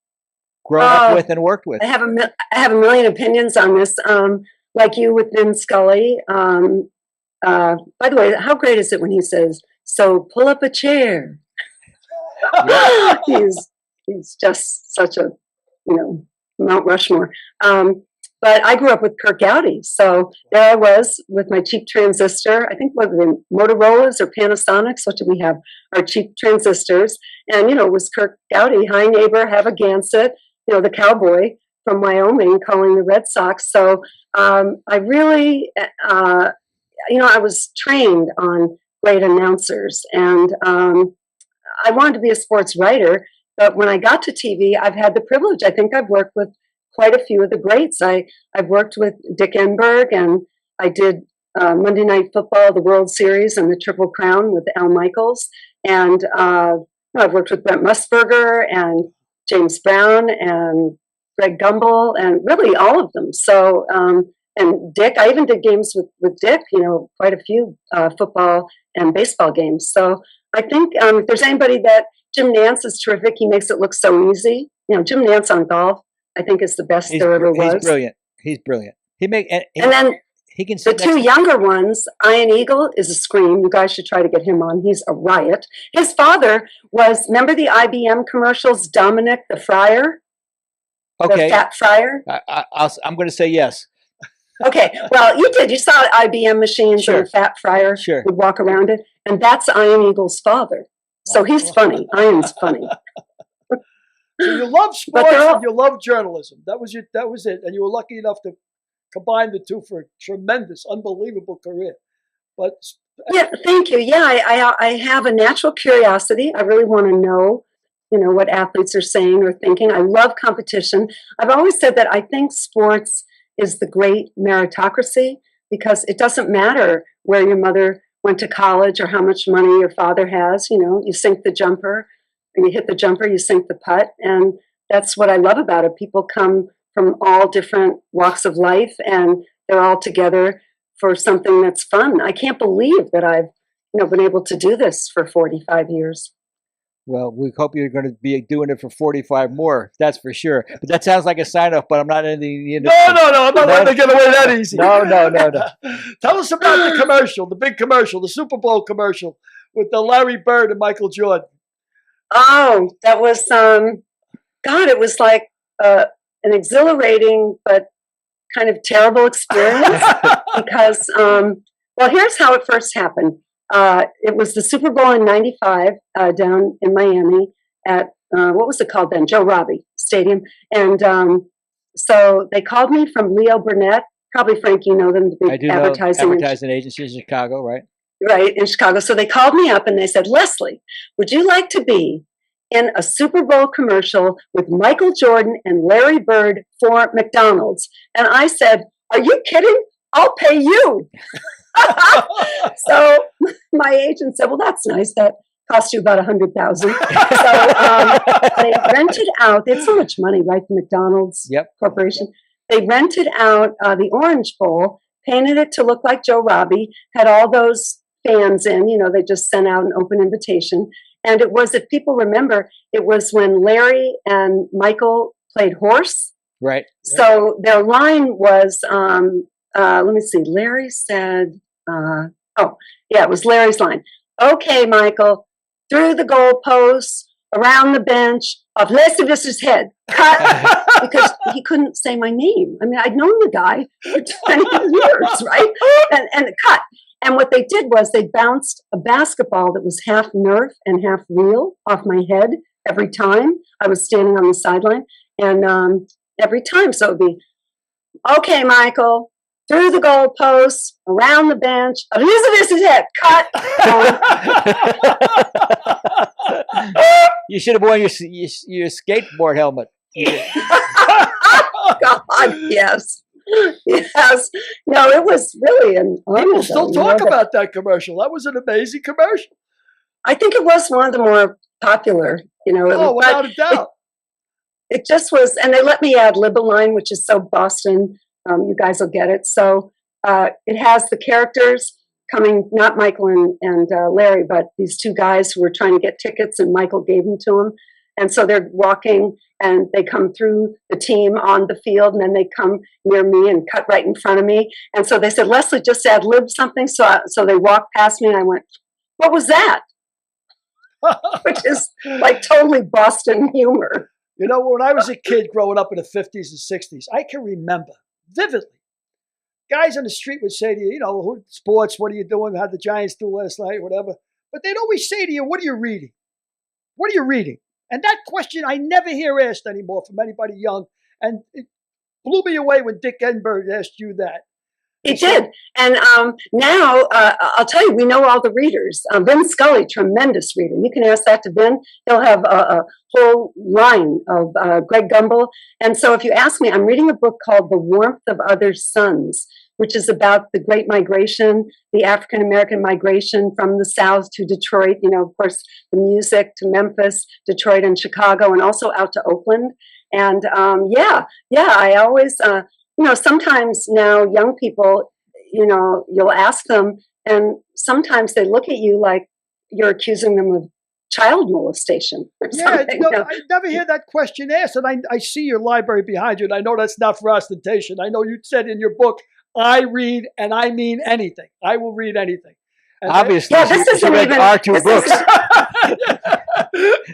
grown up with and worked with? I have a million opinions on this. Like you with Vin Scully. By the way, how great is it when he says, "So pull up a chair"? He's just such a, Mount Rushmore. But I grew up with Kirk Gowdy. So there I was with my cheap transistor. I think what were they, Motorola's or Panasonics? What did we have? Our cheap transistors. And, it was Kirk Gowdy. Hi, neighbor, have a Gansett. The cowboy from Wyoming calling the Red Sox. So I really, I was trained on great announcers. And I wanted to be a sports writer. But when I got to TV, I've had the privilege. I think I've worked with quite a few of the greats. I've worked with Dick Enberg, and I did Monday Night Football, the World Series, and the Triple Crown with Al Michaels. And I've worked with Brent Musburger and James Brown and Greg Gumbel, and really all of them. So, and Dick, I even did games with Dick, quite a few football and baseball games. So I think if there's anybody Jim Nance is terrific. He makes it look so easy. Jim Nance on golf, I think, is the best there ever was. He's brilliant. And then he can. The two younger ones, Ian Eagle is a scream. You guys should try to get him on. He's a riot. His father remember the IBM commercials, Dominic the Fryer? Okay. The fat fryer? I'm going to say yes. Okay. Well, you did. You saw IBM machines Sure. and the fat fryer would walk around it. And that's Ian Eagle's father. So he's funny. Ian's funny. So you love sports and you love journalism. That was it. And you were lucky enough to combine the two for a tremendous, unbelievable career. But yeah, thank you. Yeah, I have a natural curiosity. I really want to know, what athletes are saying or thinking. I love competition. I've always said that I think sports is the great meritocracy, because it doesn't matter where your mother went to college or how much money your father has. You sink the jumper. When you hit the jumper, you sink the putt. And that's what I love about it. People come from all different walks of life, and they're all together for something that's fun. I can't believe that I've been able to do this for 45 years. Well, we hope you're going to be doing it for 45 more. That's for sure. But that sounds like a sign-off, but I'm not in the industry. No. I'm not letting it get away that easy. No. Tell us about the commercial, the big commercial, the Super Bowl commercial with the Larry Bird and Michael Jordan. Oh, that was, it was like an exhilarating but kind of terrible experience because, here's how it first happened. It was the Super Bowl in '95 down in Miami at, what was it called then? Joe Robbie Stadium. And so they called me from Leo Burnett. Probably, Frank, you know them, the big advertising agency in Chicago, right? Right, in Chicago. So they called me up and they said, Lesley, would you like to be in a Super Bowl commercial with Michael Jordan and Larry Bird for McDonald's? And I said, are you kidding? I'll pay you. So my agent said, well, that's nice. That cost you about $100,000. So they rented out, they had so much money, right? The McDonald's Corporation. They rented out the Orange Bowl, painted it to look like Joe Robbie, had all those fans in, they just sent out an open invitation. And it was, if people remember, it was when Larry and Michael played horse. Right. So their line was, let me see, Larry said, it was Larry's line. Okay, Michael, through the goalposts, around the bench, of Lesley Visser's head. Cut. Because he couldn't say my name. I mean, I'd known the guy for 20 years, right? And cut. And what they did was they bounced a basketball that was half Nerf and half real off my head every time I was standing on the sideline. And every time, so it would be Okay, Michael. Through the goalposts, around the bench. This is it. Cut. You should have worn your skateboard helmet. God, yes. Yes. No, it was really an honor. People still talk about that commercial. That was an amazing commercial. I think it was one of the more popular, without a doubt. It just was, and they let me add lib a line, which is so Boston. You guys will get it. So it has the characters coming, not Michael and Larry, but these two guys who were trying to get tickets, and Michael gave them to them. And so they're walking, and they come through the team on the field, and then they come near me and cut right in front of me. And so they said, Lesley, just ad lib something. So they walked past me, and I went, what was that? Which is like totally Boston humor. When I was a kid growing up in the 50s and 60s, I can remember vividly guys on the street would say to you, sports, what are you doing? How'd the Giants do last night? Whatever. But they'd always say to you, what are you reading? What are you reading? And that question I never hear asked anymore from anybody young. And it blew me away when Dick Enberg asked you that. He did. And now, I'll tell you, we know all the readers. Vin Scully, tremendous reader. You can ask that to Vin. He'll have a whole line of Greg Gumbel. And so if you ask me, I'm reading a book called The Warmth of Other Suns, which is about the Great Migration, the African-American migration from the South to Detroit, of course, the music to Memphis, Detroit and Chicago, and also out to Oakland. And I always... sometimes now young people, you'll ask them, and sometimes they look at you like you're accusing them of child molestation. I never hear that question asked. And I see your library behind you, and I know that's not for ostentation. I know you said in your book, I read and I mean anything. I will read anything. And obviously, this isn't even our two books.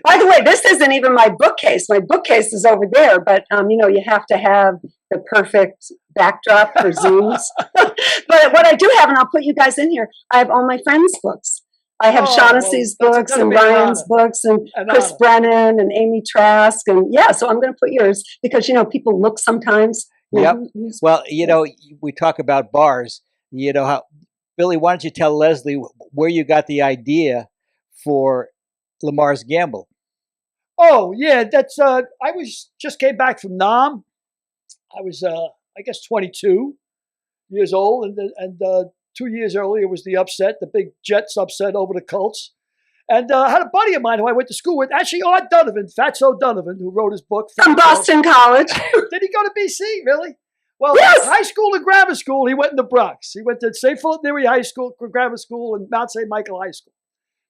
By the way, this isn't even my bookcase. My bookcase is over there, but you have to have the perfect backdrop for Zooms. But what I do have, and I'll put you guys in here, I have all my friends' books. I have Shaughnessy's books and Ryan's books and Chris Brennan and Amy Trask. And so I'm going to put yours because, people look sometimes. Yep. Well, we talk about bars. How, Billy, why don't you tell Lesley where you got the idea for Lamar's Gamble? Oh, yeah. That's, I just came back from Nam. I was, I guess, 22 years old. And 2 years earlier was the upset, the big Jets upset over the Colts. And I had a buddy of mine who I went to school with, actually Art Donovan, Fatso Donovan, who wrote his book. From Boston College. Did he go to BC, really? Well, yes. High school and grammar school, he went in the Bronx. He went to St. Philip Neri High School, grammar school, and Mount St. Michael High School.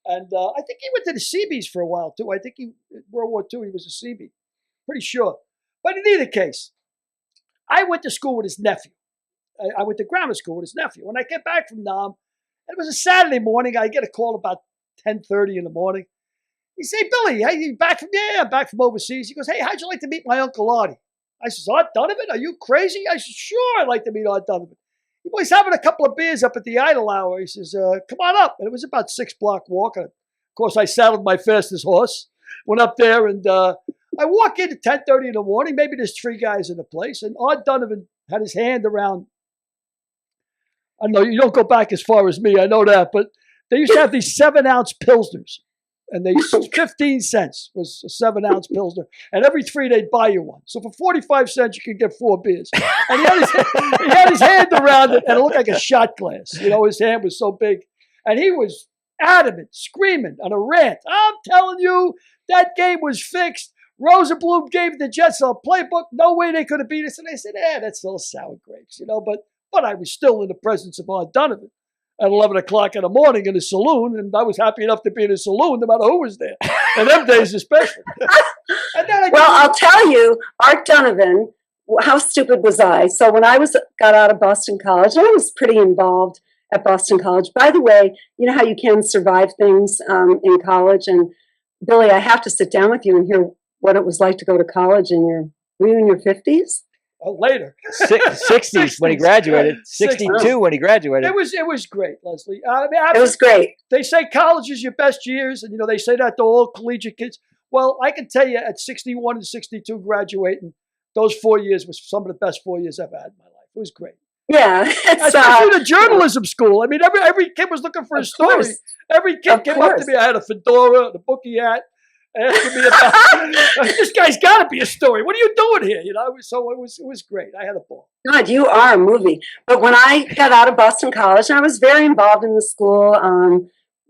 And I think he went to the Seabees for a while, too. I think World War II, he was a Seabee. Pretty sure. But in either case, I went to school with his nephew. I went to grammar school with his nephew. When I came back from Nam, it was a Saturday morning. I get a call about 10:30 in the morning. He said, Billy, hey, you back from there? I'm back from overseas. He goes, hey, how'd you like to meet my Uncle Artie? I says, Art Donovan? Are you crazy? I said, sure, I'd like to meet Art Donovan. He was having a couple of beers up at the Idle Hour. He says, come on up. And it was about 6-block walk. And of course, I saddled my fastest horse, went up there, and I walk in at 10:30 in the morning. Maybe there's 3 guys in the place. And Art Donovan had his hand around, I know you don't go back as far as me, I know that, but they used to have these 7-ounce Pilsners. And they 15 cents was a 7-ounce Pilsner. And every 3 they'd buy you one. So for 45 cents, you could get 4 beers. And he had his hand around it, and it looked like a shot glass. His hand was so big. And he was adamant, screaming on a rant. I'm telling you, that game was fixed. Rosenblum gave the Jets a playbook. No way they could have beat us. And they said, that's all sour grapes, But I was still in the presence of Art Donovan at 11 o'clock in the morning in a saloon, and I was happy enough to be in a saloon no matter who was there. And them days especially. I'll tell you, Art Donovan, how stupid was I? So when I got out of Boston College, I was pretty involved at Boston College. By the way, you know how you can survive things in college? And Billy, I have to sit down with you and hear what it was like to go to college were you in your 50s? Later. 60s when he graduated. 62 when he graduated. It was great, Lesley. It was great. They say college is your best years, and they say that to all collegiate kids. Well, I can tell you at 61 and 62 graduating, those 4 years was some of the best 4 years I've ever had in my life. It was great. Yeah. Especially the journalism school. I mean, every kid was looking for a story. Course. Every kid came up to me. I had a fedora, the bookie hat, asking me about this guy's got to be a story. What are you doing here? You know, so it was great. I had a ball. God, you are a movie. But when I got out of Boston College, and I was very involved in the school.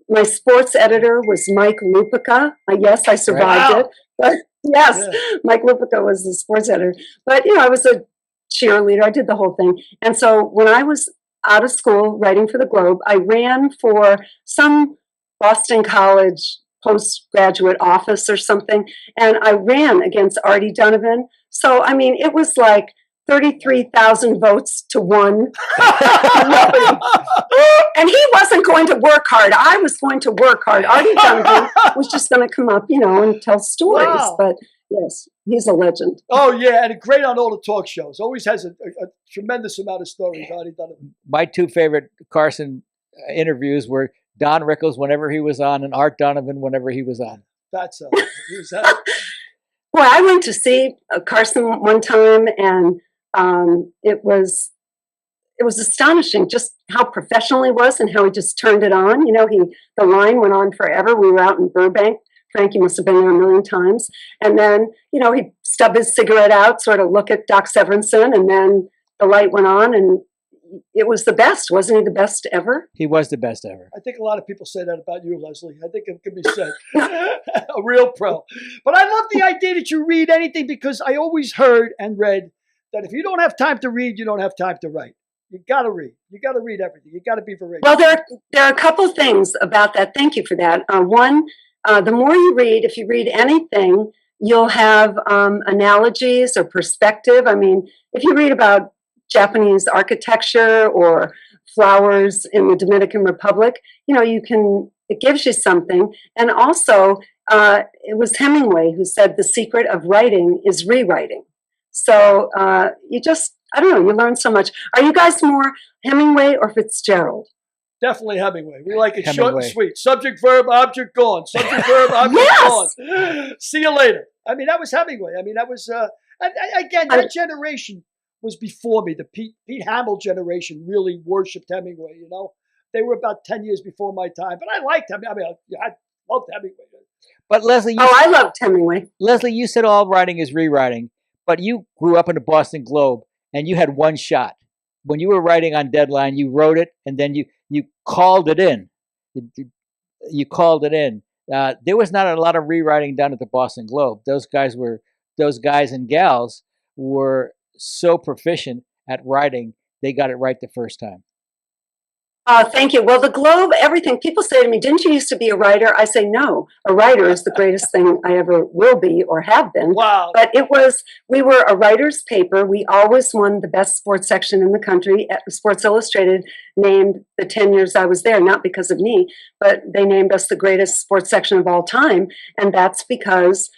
My sports editor was Mike Lupica. Yes, I survived it. But yes, yeah. Mike Lupica was the sports editor. But, you know, I was a cheerleader. I did the whole thing. And so when I was out of school writing for the Globe, I ran for some Boston College postgraduate office or something. And I ran against Artie Donovan. So, I mean, it was like 33,000 votes to 1. And he wasn't going to work hard. I was going to work hard. Artie Donovan was just going to come up, you know, and tell stories. Wow. But yes, he's a legend. Oh, yeah. And great on all the talk shows. Always has a tremendous amount of stories, Artie Donovan. My two favorite Carson interviews were Don Rickles whenever he was on and Art Donovan whenever he was on. That's Well, I went to see Carson one time, and it was astonishing just how professional he was and how he just turned it on. You know, the line went on forever. We were out in Burbank. Frank, you must have been there a million times. And then, you know, he'd stub his cigarette out, sort of look at Doc Severinsen, and then the light went on, and it was the best. Wasn't he the best ever? He was the best ever. I think a lot of people say that about you, Lesley. I think it can be said. A real pro. But I love the idea that you read anything, because I always heard and read that if you don't have time to read, you don't have time to write. You got to read. You got to read everything. You got to be voracious. Well, there are a couple of things about that. Thank you for that. One, the more you read, if you read anything, you'll have analogies or perspective. I mean, if you read about Japanese architecture or flowers in the Dominican Republic, you know, it gives you something. And also, it was Hemingway who said the secret of writing is rewriting. So I don't know, you learn so much. Are you guys more Hemingway or Fitzgerald? Definitely Hemingway. We like it short and sweet. Subject, verb, object, gone. Subject, verb, object, gone. See you later. I mean, that was Hemingway. I mean, that was, again, that generation was before me. The Pete Hamill generation really worshipped Hemingway, you know. They were about 10 years before my time, but I liked Hemingway. I mean, I loved Hemingway. But Lesley, I loved Hemingway. Lesley, you said all writing is rewriting, but you grew up in the Boston Globe, and you had one shot. When you were writing on deadline, you wrote it, and then you called it in. You called it in. There was not a lot of rewriting done at the Boston Globe. Those guys and gals were so proficient at writing, they got it right the first time. Thank you. Well, the Globe, everything. People say to me, didn't you used to be a writer? I say, no, a writer is the greatest thing I ever will be or have been. Wow. But we were a writer's paper. We always won the best sports section in the country. Sports Illustrated named the 10 years I was there, not because of me, but they named us the greatest sports section of all time. And that's because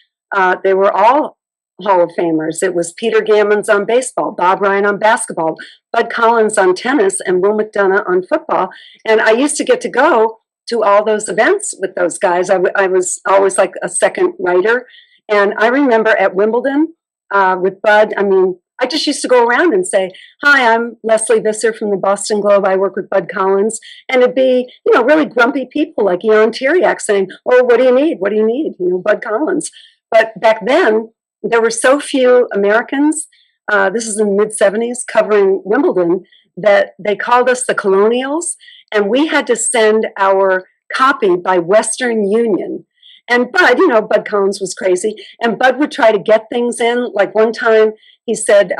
they were all Hall of Famers. It was Peter Gammons on baseball, Bob Ryan on basketball, Bud Collins on tennis, and Will McDonough on football. And I used to get to go to all those events with those guys. I was always like a second writer. And I remember at Wimbledon with Bud, I mean, I just used to go around and say, hi, I'm Lesley Visser from the Boston Globe. I work with Bud Collins. And it'd be, you know, really grumpy people like Jan Tiriak saying, oh, what do you need? What do you need? You know, Bud Collins. But back then, there were so few Americans, this is in the mid-'70s, covering Wimbledon, that they called us the Colonials, and we had to send our copy by Western Union. And Bud, you know, Bud Collins was crazy, and Bud would try to get things in. Like one time, he said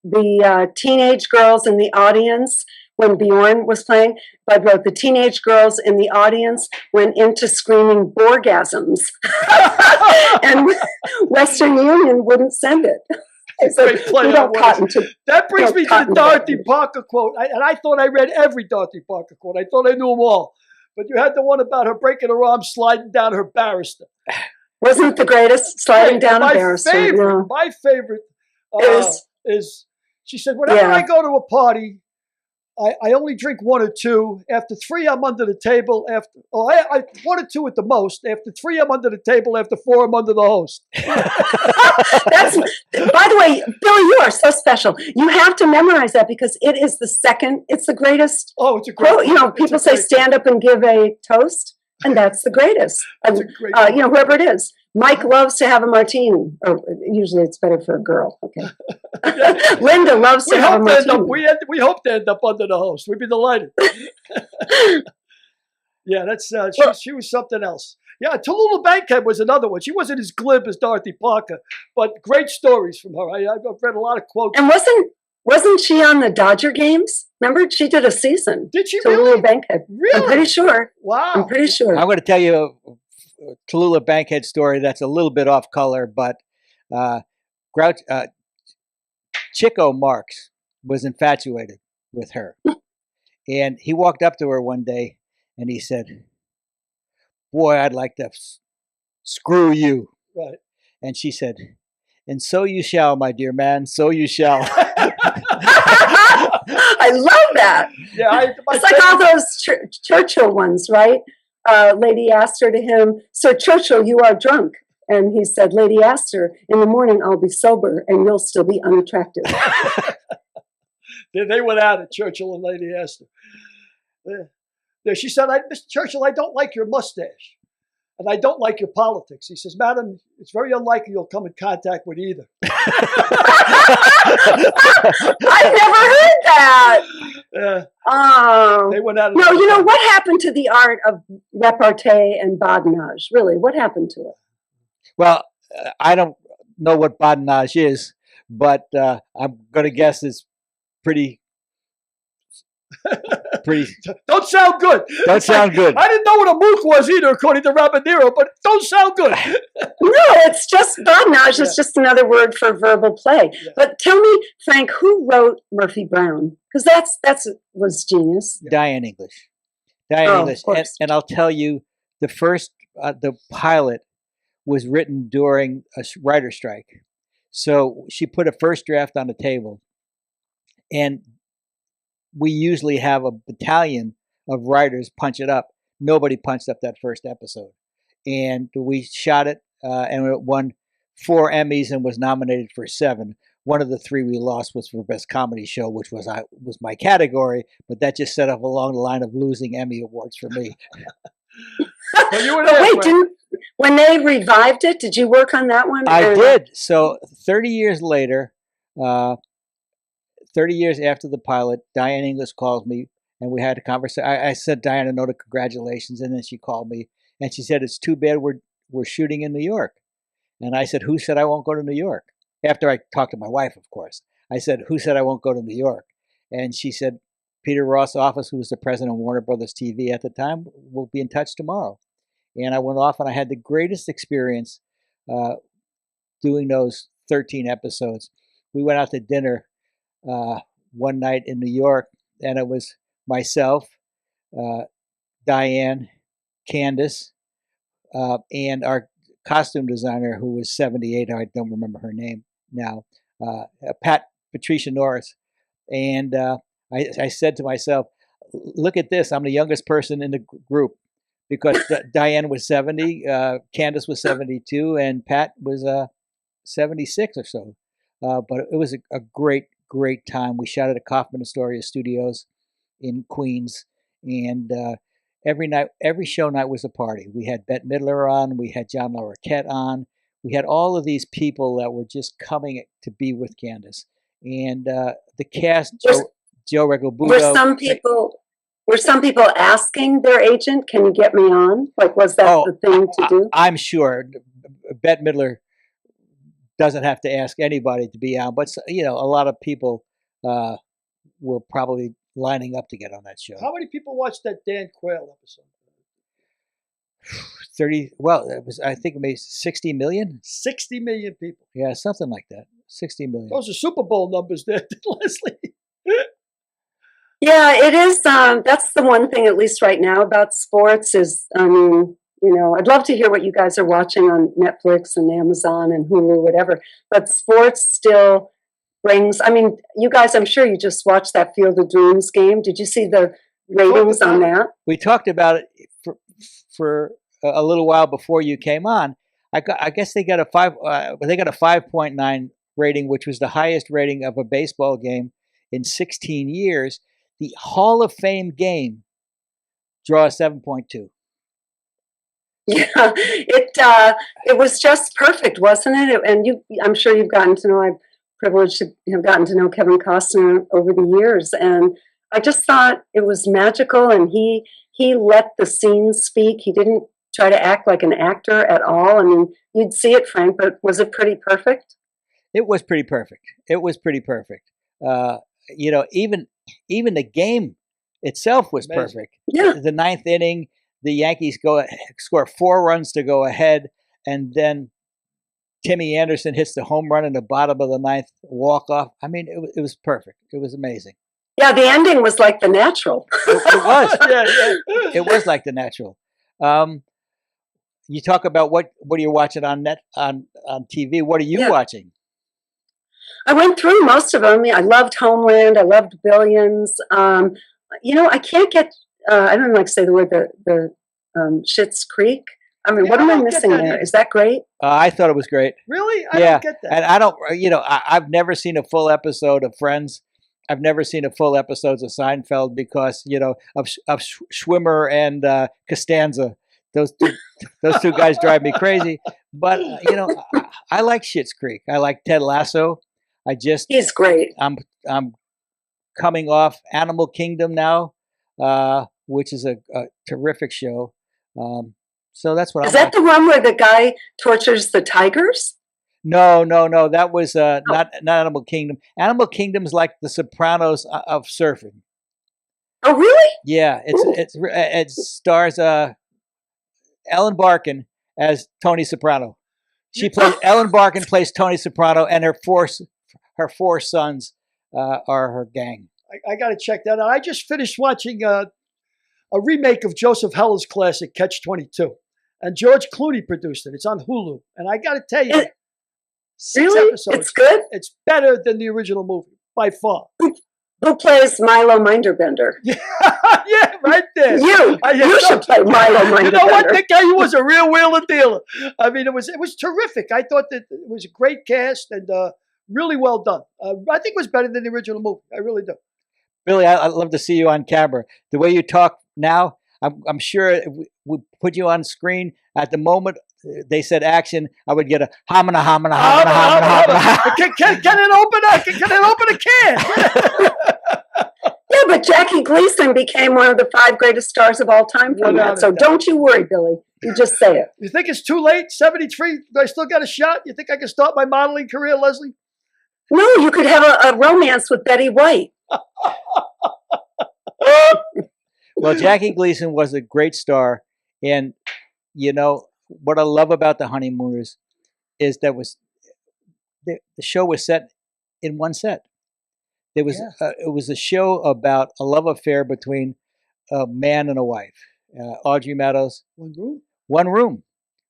the teenage girls in the audience, when Bjorn was playing, Bud wrote, the teenage girls in the audience went into screaming borgasms. And Western Union wouldn't send it. So that brings me to the Dorothy Parker quote. I thought I read every Dorothy Parker quote. I thought I knew them all. But you had the one about her breaking her arm, sliding down her barrister. Wasn't it the greatest? Sliding down a barrister. My favorite is, she said, whenever I go to a party, I only drink one or two. After three, I'm under the table. I one or two at the most. After three, I'm under the table. After four, I'm under the host. That's, by the way, Billy, you are so special. You have to memorize that because it is the second. It's the greatest. Oh, it's a great. Quote. You know, people say stand up and give a toast, and that's the greatest. And you know, whoever it is. Mike loves to have a martini. Or usually it's better for a girl. Okay. Linda loves to have a martini. We hope to end up under the host. We'd be delighted. Yeah, that's she was something else. Yeah, Tallulah Bankhead was another one. She wasn't as glib as Dorothy Parker, but great stories from her. I've read a lot of quotes. And wasn't she on the Dodger games? Remember, she did a season. Did she Tallulah really? Bankhead. Really? I'm pretty sure. Wow. I'm pretty sure. I'm going to tell you a Tallulah Bankhead story that's a little bit off color, but Chico Marx was infatuated with her. And he walked up to her one day and he said, "Boy, I'd like to screw you." Right. And she said, "And so you shall, my dear man, so you shall." I love that. Yeah, it's like all those Churchill ones, right? Lady asked her to him, "Sir Churchill, you are drunk." And he said, "Lady Astor, in the morning I'll be sober and you'll still be unattractive." They went at it, Churchill and Lady Astor. Yeah, she said, "Mr. Churchill, I don't like your mustache. And I don't like your politics." He says, "Madam, it's very unlikely you'll come in contact with either." I've never heard that. They went at it. No, you know, what happened to the art of repartee and badinage? Really, what happened to it? Well, I don't know what badinage is, but I'm going to guess it's pretty. Don't sound good. Don't sound good. I didn't know what a mook was either, according to Rabanero, but don't sound good. No, it's just badinage. It's just another word for verbal play. Yeah. But tell me, Frank, who wrote Murphy Brown? Because that's was genius. Diane English. Diane English. And I'll tell you, the pilot was written during a writer's strike. So she put a first draft on the table, and we usually have a battalion of writers punch it up. Nobody punched up that first episode. And we shot it, and it won 4 Emmys and was nominated for 7. One of the 3 we lost was for Best Comedy Show, which was my category, but that just set up along the line of losing Emmy awards for me. Well, you were there, when they revived it, did you work on that one? I did. So 30 years later, 30 years after the pilot, Diane English calls me, and we had a conversation. I sent Diane a note of congratulations, and then she called me, and she said, "It's too bad we're shooting in New York." And I said, "Who said I won't go to New York?" After I talked to my wife, of course. I said, "Who said I won't go to New York?" And she said, "Peter Ross' office, who was the president of Warner Brothers TV at the time, will be in touch tomorrow." And I went off, and I had the greatest experience doing those 13 episodes. We went out to dinner one night in New York, and it was myself, Diane, Candace, and our costume designer, who was 78. I don't remember her name now, Patricia Norris. And I said to myself, "Look at this. I'm the youngest person in the group," because Diane was 70, Candace was 72, and Pat was 76 or so. But it was a great time. We shot at the Kaufman Astoria Studios in Queens, and every show night was a party. We had Bette Midler on, we had John Larroquette on, we had all of these people that were just coming to be with Candace, and the cast. Joe Regalbuto. Were some people asking their agent, "Can you get me on?" Like, was that the thing to do? I'm sure Bette Midler doesn't have to ask anybody to be on, but a lot of people were probably lining up to get on that show. How many people watched that Dan Quayle episode? 30. Well, it was. I think it made 60 million. 60 million people. Yeah, something like that. 60 million. Those are Super Bowl numbers, there, Lesley. Yeah, it is. That's the one thing, at least right now, about sports is, I'd love to hear what you guys are watching on Netflix and Amazon and Hulu, whatever. But sports still brings. I mean, you guys, I'm sure you just watched that Field of Dreams game. Did you see the ratings on that? We talked about it for a little while before you came on. I guess they got a 5.9 rating, which was the highest rating of a baseball game in 16 years. The Hall of Fame game draw 7.2. Yeah, it was just perfect, wasn't it? And I'm sure you've gotten to know. I'm privileged to have gotten to know Kevin Costner over the years, and I just thought it was magical. And he let the scenes speak. He didn't try to act like an actor at all. I mean, you'd see it, Frank, but was it pretty perfect? It was pretty perfect. It was pretty perfect. Even the game itself was perfect. Yeah. The ninth inning, the Yankees score 4 runs to go ahead, and then Timmy Anderson hits the home run in the bottom of the ninth, walk off. I mean, it was perfect. It was amazing. Yeah, the ending was like The Natural. It was. Yeah. It was like The Natural. You talk about what you're watching on TV. What are you watching? I went through most of them. I loved Homeland. I loved Billions. I can't get. I don't like to say the word the Schitt's Creek. I mean, what am I missing there? Is that great? I thought it was great. Really? I don't get that. And I don't. I've never seen a full episode of Friends. I've never seen a full episode of Seinfeld because of Schwimmer and Costanza. Those two guys drive me crazy. But I like Schitt's Creek. I like Ted Lasso. He's great. I'm coming off Animal Kingdom now, which is a terrific show. So that's what. Is that the one where the guy tortures the tigers? No. That was not Animal Kingdom. Animal Kingdom's like the Sopranos of surfing. Oh, really? Yeah, it stars Ellen Barkin as Tony Soprano. Ellen Barkin plays Tony Soprano, and her four sons are her gang. I got to check that out. I just finished watching a remake of Joseph Heller's classic Catch-22, and George Clooney produced it. It's on Hulu, and I got to tell you, 6 episodes. It's good. It's better than the original movie by far. Who plays Milo Minderbender? Yeah, right there. You should play Milo Minderbender. You know what? That guy was a real wheeler dealer. I mean, it was terrific. I thought that it was a great cast and really well done. I think it was better than the original movie. I really do. Billy, I'd love to see you on camera. The way you talk now, I'm sure if we put you on screen at the moment. They said action. I would get a hamina. Can it open up? Can it open a can? Yeah, but Jackie Gleason became one of the 5 greatest stars of all time from that. So don't you worry, Billy. You just say it. You think it's too late? 73? I still got a shot? You think I can start my modeling career, Lesley? No, you could have a romance with Betty White. Well, Jackie Gleason was a great star, and what I love about The Honeymooners is that the show was set in one set. It was a show about a love affair between a man and a wife. Audrey Meadows. One room.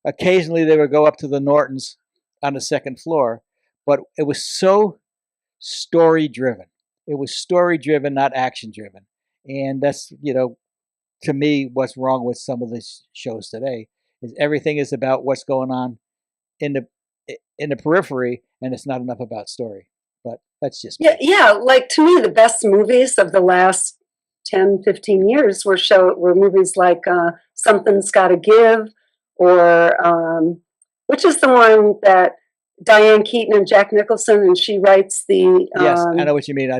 Occasionally they would go up to the Nortons on the 2nd floor, but it was so story driven. It was story driven, not action driven. And that's, to me, what's wrong with some of the shows today is everything is about what's going on in the periphery, and it's not enough about story. But that's just me. Yeah. Like, to me, the best movies of the last 10, 15 years were movies like Something's Gotta Give, or which is the one that Diane Keaton and Jack Nicholson, and she writes the. Yes, I know what you mean.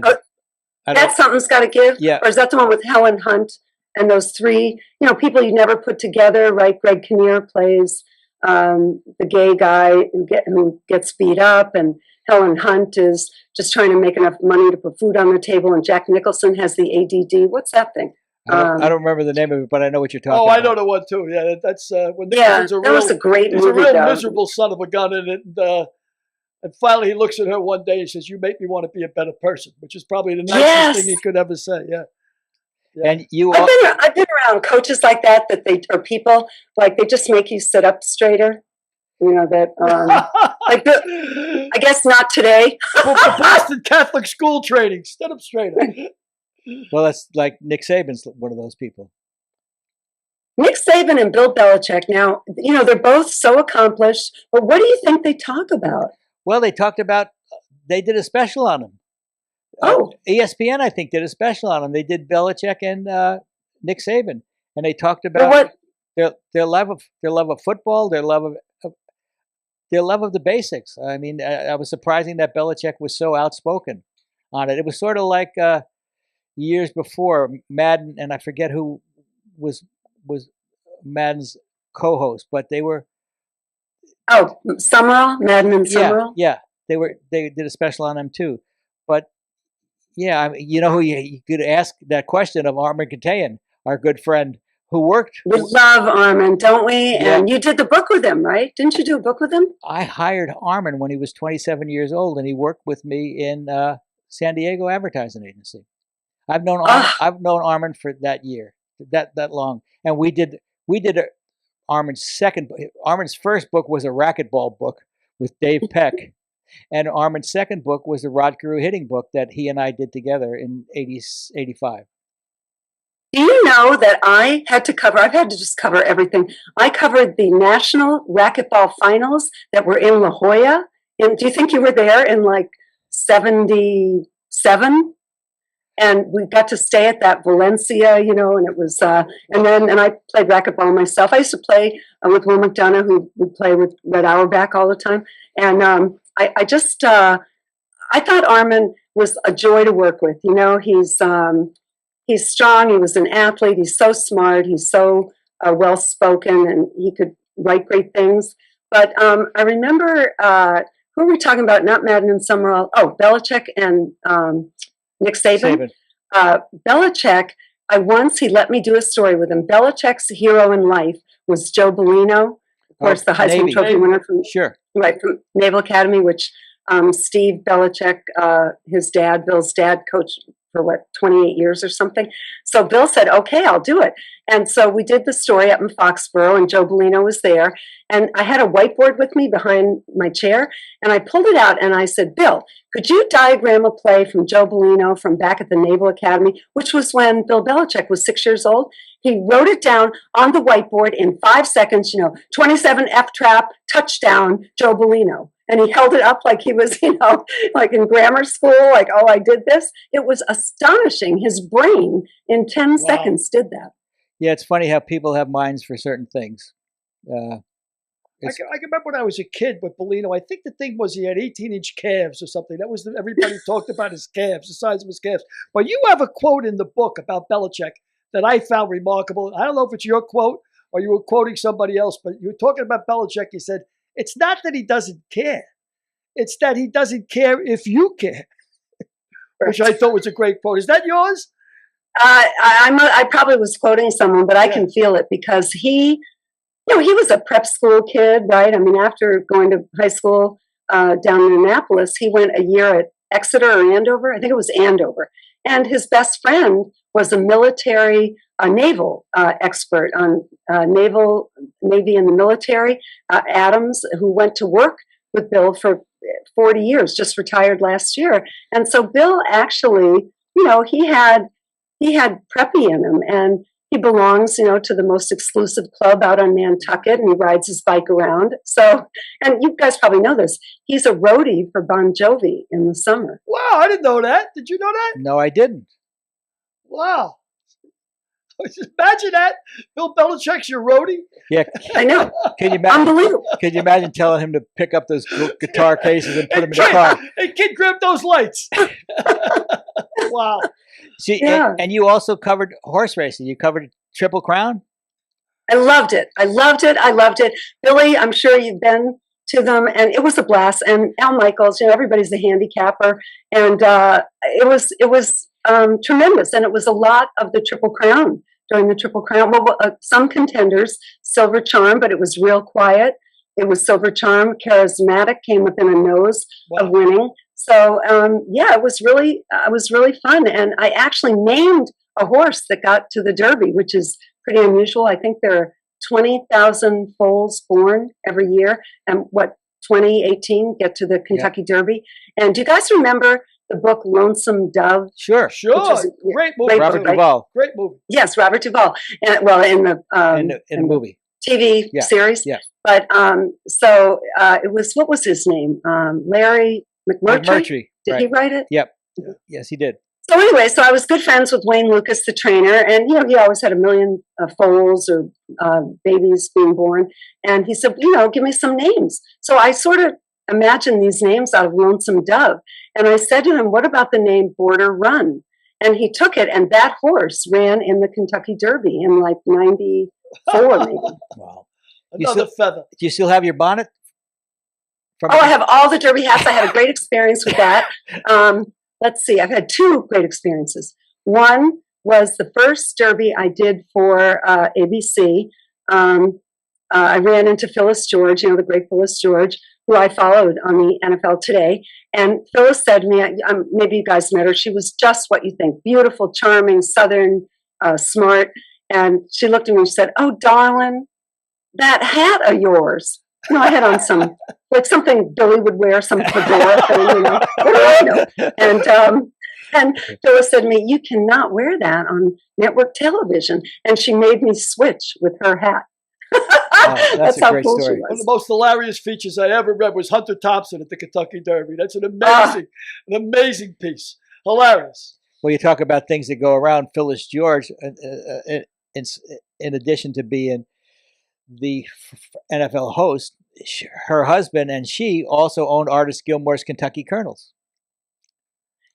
That's Something's Gotta Give? Yeah. Or is that the one with Helen Hunt and those 3, people you never put together, right? Greg Kinnear plays the gay guy who gets beat up, and Helen Hunt is just trying to make enough money to put food on the table, and Jack Nicholson has the ADD. What's that thing? I don't remember the name of it, but I know what you're talking about. Oh, I know the one too. Yeah, that's when Nicholson's that was a great movie. He's a real miserable son of a gun in it. And finally, he looks at her one day and says, "You make me want to be a better person," which is probably the nicest thing he could ever say. Yeah. And I've been around coaches like that or people like they just make you sit up straighter. That Like I guess not today. Boston Catholic school training. Stand up straight. Well, that's like Nick Saban's one of those people. Nick Saban and Bill Belichick. Now, they're both so accomplished. But what do you think they talk about? Well, they talked about. They did a special on him. Oh, ESPN, I think, did a special on him. They did Belichick and Nick Saban, and they talked about their love of football, their love of the basics. I mean, I was surprising that Belichick was so outspoken on it. It was sort of like years before Madden, and I forget who was Madden's co-host, but they were. Oh, Summerall, Madden and Summerall. Yeah, they did a special on them too, but. Yeah, I mean, who you could ask that question of Armin Katayan, our good friend who worked. We love Armin, don't we? Yeah. And you did the book with him, right? Didn't you do a book with him? I hired Armin when he was 27 years old, and he worked with me in San Diego advertising agency. I've known Armin for that year, that long, and we did Armin's first book was a racquetball book with Dave Peck. And Armin's second book was the Rod Carew hitting book that he and I did together in 85. Do you know that I've had to just cover everything. I covered the National Racquetball Finals that were in La Jolla. And do you think you were there in like 77? And we got to stay at that Valencia, and it was, and I played racquetball myself. I used to play with Will McDonough, who would play with Red Auerbach all the time. And I thought Armin was a joy to work with. He's strong. He was an athlete. He's so smart. He's so well-spoken, and he could write great things. But I remember, who were we talking about? Not Madden and Summerall. Oh, Belichick and Nick Saban. Belichick, he let me do a story with him. Belichick's hero in life was Joe Bellino, of course, the Heisman Trophy winner from Naval Academy, which Steve Belichick, Bill's dad, coached for 28 years or something. So Bill said, okay, I'll do it. And so we did the story up in Foxborough, and Joe Bellino was there. And I had a whiteboard with me behind my chair, and I pulled it out and I said, Bill, could you diagram a play from Joe Bellino from back at the Naval Academy, which was when Bill Belichick was 6 years old? He wrote it down on the whiteboard in 5 seconds, 27 F-trap, touchdown, Joe Bellino. And he held it up like he was, like in grammar school, like, oh, I did this. It was astonishing. His brain in 10 seconds did that. Yeah, it's funny how people have minds for certain things. I can remember when I was a kid with Bellino, I think the thing was he had 18-inch calves or something. That was everybody talked about his calves, the size of his calves. But you have a quote in the book about Belichick that I found remarkable. I don't know if it's your quote or you were quoting somebody else, but you were talking about Belichick. You said, it's not that he doesn't care. It's that he doesn't care if you care, which I thought was a great quote. Is that yours? I probably was quoting someone, but I can feel it because he was a prep school kid, right? I mean, after going to high school down in Annapolis, he went a year at Exeter or Andover. I think it was Andover. And his best friend was a naval expert on Navy and the military, Adams, who went to work with Bill for 40 years, just retired last year. And so Bill actually, he had preppy in him, and he belongs, to the most exclusive club out on Nantucket, and he rides his bike around. So, and you guys probably know this, he's a roadie for Bon Jovi in the summer. Wow, I didn't know that. Did you know that? No, I didn't. Wow. Imagine that. Bill Belichick's your roadie. Yeah. I know. Can you imagine? Unbelievable. Can you imagine telling him to pick up those guitar cases and put them in the car? Hey, kid, grab those lights. Wow. See, and you also covered horse racing. You covered Triple Crown? I loved it. Billy, I'm sure you've been to them, and it was a blast. And Al Michaels, everybody's a handicapper, and it was tremendous. And it was a lot of the Triple Crown during the Triple Crown. Well, some contenders, Silver Charm, but it was real quiet. It was Silver Charm, charismatic, came within a nose of winning. So it was really fun. And I actually named a horse that got to the Derby, which is pretty unusual. I think there are 20,000 foals born every year, and 2018, get to the Kentucky Derby. And do you guys remember the book Lonesome Dove? Sure. Great movie. Robert Duvall. Great movie. Yes, Robert Duvall. And, well, in the movie. TV series. Yeah. But it was, what was his name? Larry McMurtry? Did he write it? Yep. Yes, he did. So anyway, so I was good friends with Wayne Lucas, the trainer, and he always had a million foals or babies being born. And he said, give me some names. So I sort of imagined these names out of Lonesome Dove. And I said to him, what about the name Border Run? And he took it, and that horse ran in the Kentucky Derby in like 94, maybe. Wow. Another feather. Do you still have your bonnet? I have all the Derby hats. I had a great experience with that. Let's see. I've had two great experiences. One was the first Derby I did for ABC. I ran into Phyllis George, the great Phyllis George, who I followed on the NFL Today. And Phyllis said to me, maybe you guys met her, she was just what you think, beautiful, charming, Southern, smart. And she looked at me and said, oh, darling, that hat of yours. I had on something Billy would wear, some fedora thing, what do I know? And Phyllis said to me, you cannot wear that on network television. And she made me switch with her hat. That's how great cool story. she One of was. the most hilarious features I ever read was Hunter Thompson at the Kentucky Derby. That's an amazing piece. Hilarious. Well, you talk about things that go around. Phyllis George, in addition to being the NFL host, her husband and she also owned Artis Gilmore's Kentucky Colonels.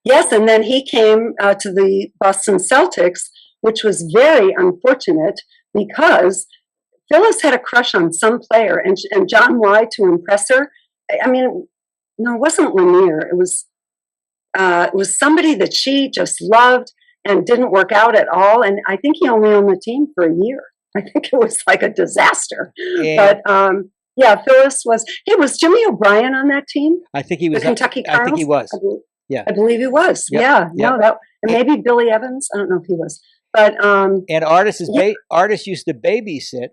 Yes, and then he came to the Boston Celtics, which was very unfortunate because Phyllis had a crush on some player, and John Y, to impress her, it wasn't Lanier. It was somebody that she just loved and didn't work out at all. And I think he only owned the team for a year. I think it was like a disaster. And But Phyllis was Jimmy O'Brien on that team? I think he was. The Kentucky Colonels? I think he was. I believe he was. Yep. Yeah. Yep. No, and maybe Billy Evans. I don't know if he was. But and Artis used to babysit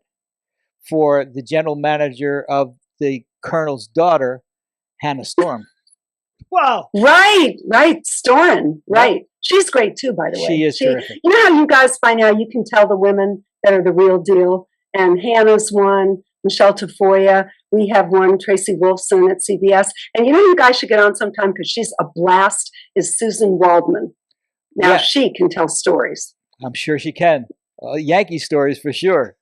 for the general manager of the Colonel's daughter, Hannah Storm. Wow. Right. Storin. Right. She's great too, by the way. She is terrific. You know how you guys by now you can tell the women that are the real deal. And Hannah's one, Michelle Tafoya. We have one, Tracy Wolfson at CBS. And you guys should get on sometime because she's a blast, is Susan Waldman. Now she can tell stories. I'm sure she can. Yankee stories for sure.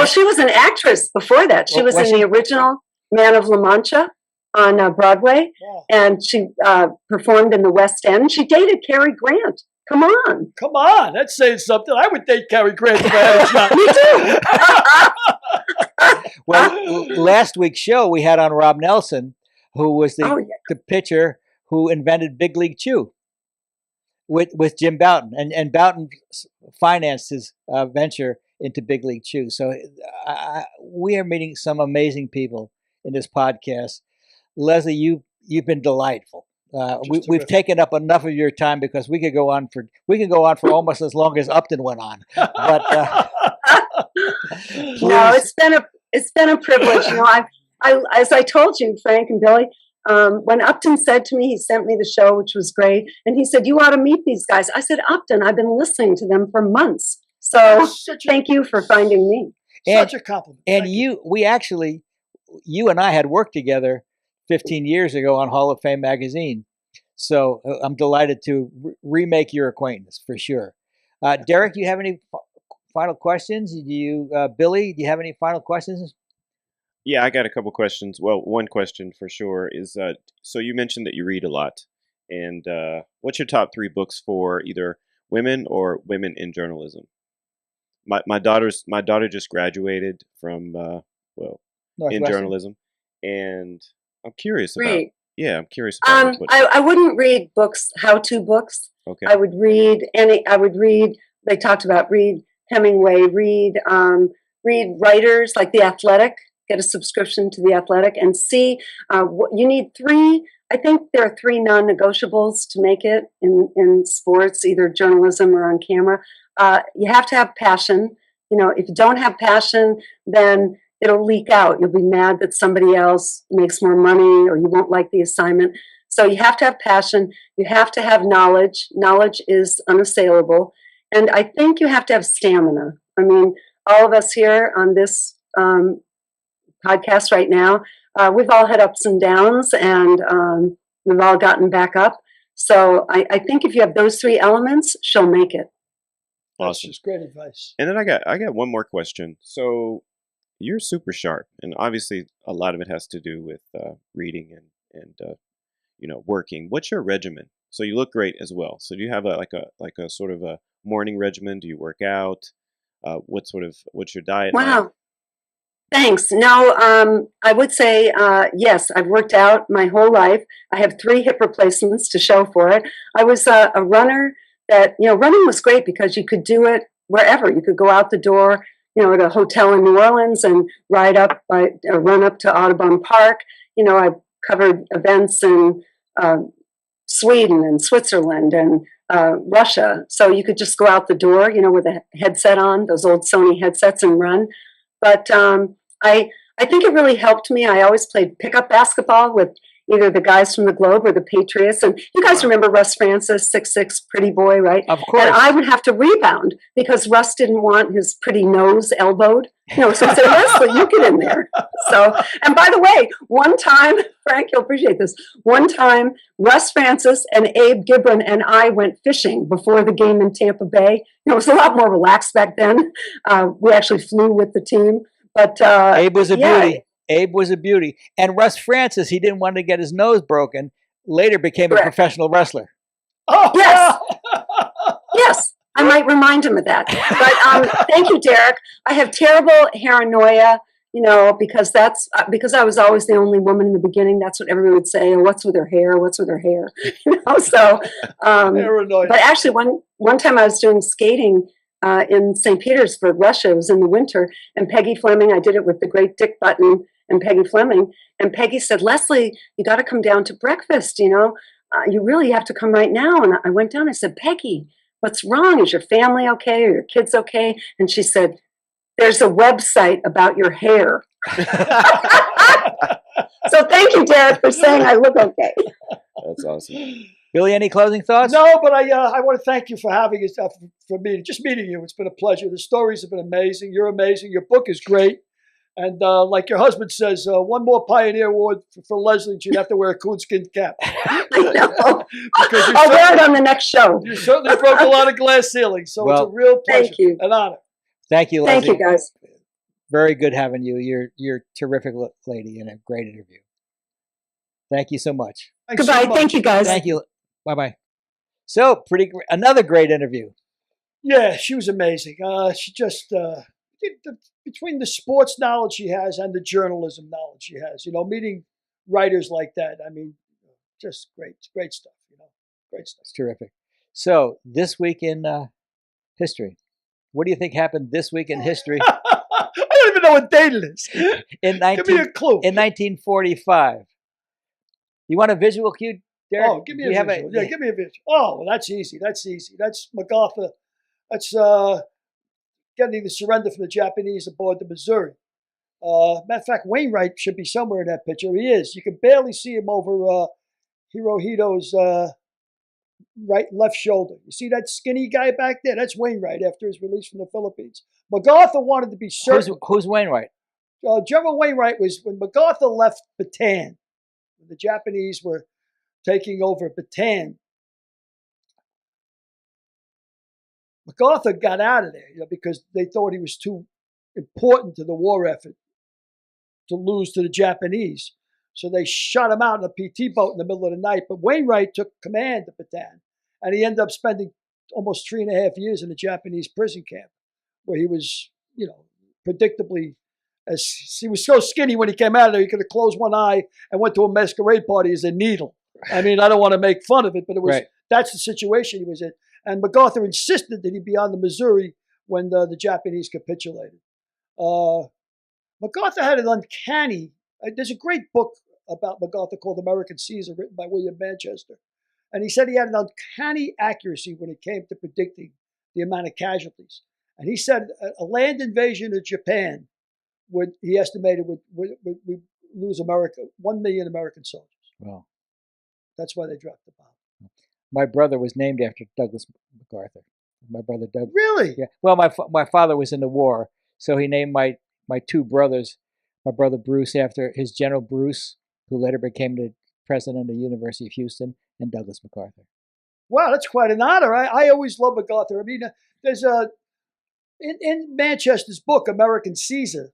She was an actress before that. She was in the original Man of La Mancha on Broadway. Yeah. And she performed in the West End. She dated Cary Grant. Come on. That's saying something. I would date Cary Grant if I had a shot. Me too. Well, last week's show we had on Rob Nelson, who was the pitcher who invented Big League Chew with Jim Bouton. And Bouton financed his venture into Big League Chew. So we are meeting some amazing people in this podcast. Lesley, you've been delightful. We've taken up enough of your time because we could go on for almost as long as Upton went on. But no, it's been a privilege. I as I told you, Frank and Billy, when Upton said to me, he sent me the show, which was great, and he said, "You ought to meet these guys." I said, "Upton, I've been listening to them for months. So thank you for finding me." Such a compliment. And you and I had worked together 15 years ago on Hall of Fame magazine. So I'm delighted to remake your acquaintance for sure. Derek, do you have any final questions? Billy, do you have any final questions? Yeah, I got a couple questions. Well, one question for sure is, so you mentioned that you read a lot. And what's your top 3 books for either women or women in journalism? My daughter just graduated from, in journalism. And I'm curious about. Great. Yeah, I'm curious about I wouldn't read books, how-to books. Okay. I would read they talked about read Hemingway, read writers like The Athletic, get a subscription to The Athletic, and see you need 3. I think there are 3 non-negotiables to make it in sports, either journalism or on camera. You have to have passion. If you don't have passion, then it'll leak out. You'll be mad that somebody else makes more money, or you won't like the assignment. So you have to have passion. You have to have knowledge. Knowledge is unassailable. And I think you have to have stamina. I mean, all of us here on this podcast right now, we've all had ups and downs, and we've all gotten back up. So I think if you have those three elements, she'll make it. Awesome. That's great advice. And then I got one more question. So you're super sharp, and obviously a lot of it has to do with reading and working. What's your regimen? So you look great as well. So do you have a sort of a morning regimen? Do you work out? What's your diet? Wow. Like? Thanks. No, I would say yes. I've worked out my whole life. I have 3 hip replacements to show for it. I was a runner. Running was great because you could do it wherever. You could go out the door, at a hotel in New Orleans and run up to Audubon Park. I covered events in Sweden and Switzerland and Russia. So you could just go out the door, with a headset on, those old Sony headsets, and run. But I think it really helped me. I always played pickup basketball with either the guys from the Globe or the Patriots. And you guys remember Russ Francis, 6'6", pretty boy, right? Of course. And I would have to rebound because Russ didn't want his pretty nose elbowed. So I said, Lesley, you get in there. So, and by the way, one time, Frank, you'll appreciate this. One time, Russ Francis and Abe Gibran and I went fishing before the game in Tampa Bay. It was a lot more relaxed back then. We actually flew with the team. But Abe was a beauty. Abe was a beauty. And Russ Francis, he didn't want to get his nose broken, later became a professional wrestler. Oh, yes. Yes. I might remind him of that. But thank you, Derek. I have terrible paranoia, because I was always the only woman in the beginning. That's what everyone would say. Oh, what's with her hair? What's with her hair? So, but actually one time I was doing skating in St. Petersburg, Russia. It was in the winter. And Peggy Fleming, I did it with the great Dick Button and Peggy Fleming. And Peggy said, Lesley, you got to come down to breakfast, you really have to come right now. And I went down. I said, Peggy, what's wrong? Is your family okay? Are your kids okay? And she said, there's a website about your hair. So thank you, Derek, for saying I look okay. That's awesome. Billy, any closing thoughts? No, but I want to thank you for having us, for meeting you. It's been a pleasure. The stories have been amazing. You're amazing. Your book is great. And like your husband says, one more Pioneer Award for Lesley, and she'd have to wear a coonskin cap. I know. I'll wear it on the next show. You certainly broke a lot of glass ceilings, so it's a real pleasure. Thank you. An honor. Thank you, Lesley. Thank you, guys. Very good having you. You're a terrific lady and a great interview. Thank you so much. Thanks Goodbye. so much. Thank you, guys. Thank you. Bye-bye. So, another great interview. Yeah, she was amazing. She just, between the sports knowledge she has and the journalism knowledge she has, meeting writers like that, I mean, just great stuff, great stuff. It's terrific. So, this week in history. What do you think happened this week in history? I don't even know what date it is. Give me a clue. In 1945. You want a visual cue, Derek? Oh, give me a visual. Give me a visual. Oh, well, that's easy. That's MacArthur. That's getting the surrender from the Japanese aboard the Missouri. Matter of fact, Wainwright should be somewhere in that picture. He is. You can barely see him over Hirohito's left shoulder. You see that skinny guy back there? That's Wainwright after his release from the Philippines. MacArthur wanted to be certain. Who's Wainwright? General Wainwright was when MacArthur left Bataan. When the Japanese were taking over Bataan, MacArthur got out of there, because they thought he was too important to the war effort to lose to the Japanese. So they shot him out in a PT boat in the middle of the night. But Wainwright took command of Bataan, and he ended up spending almost 3.5 years in a Japanese prison camp, where he was, predictably, as he was so skinny when he came out of there, he could have closed one eye and went to a masquerade party as a needle. I mean, I don't want to make fun of it, but it was that's the situation he was in. And MacArthur insisted that he be on the Missouri when the Japanese capitulated. MacArthur had an uncanny. There's a great book about MacArthur called American Caesar, written by William Manchester. And he said he had an uncanny accuracy when it came to predicting the amount of casualties. And he said a land invasion of Japan he estimated would lose 1 million American soldiers. Well, that's why they dropped the bomb. My brother was named after Douglas MacArthur. My brother Doug. Really? Yeah. Well, my father was in the war, so he named my two brothers, my brother Bruce after his General Bruce, who later became the president of the University of Houston, and Douglas MacArthur. Wow, that's quite an honor. I always love MacArthur. I mean, there's in Manchester's book, American Caesar,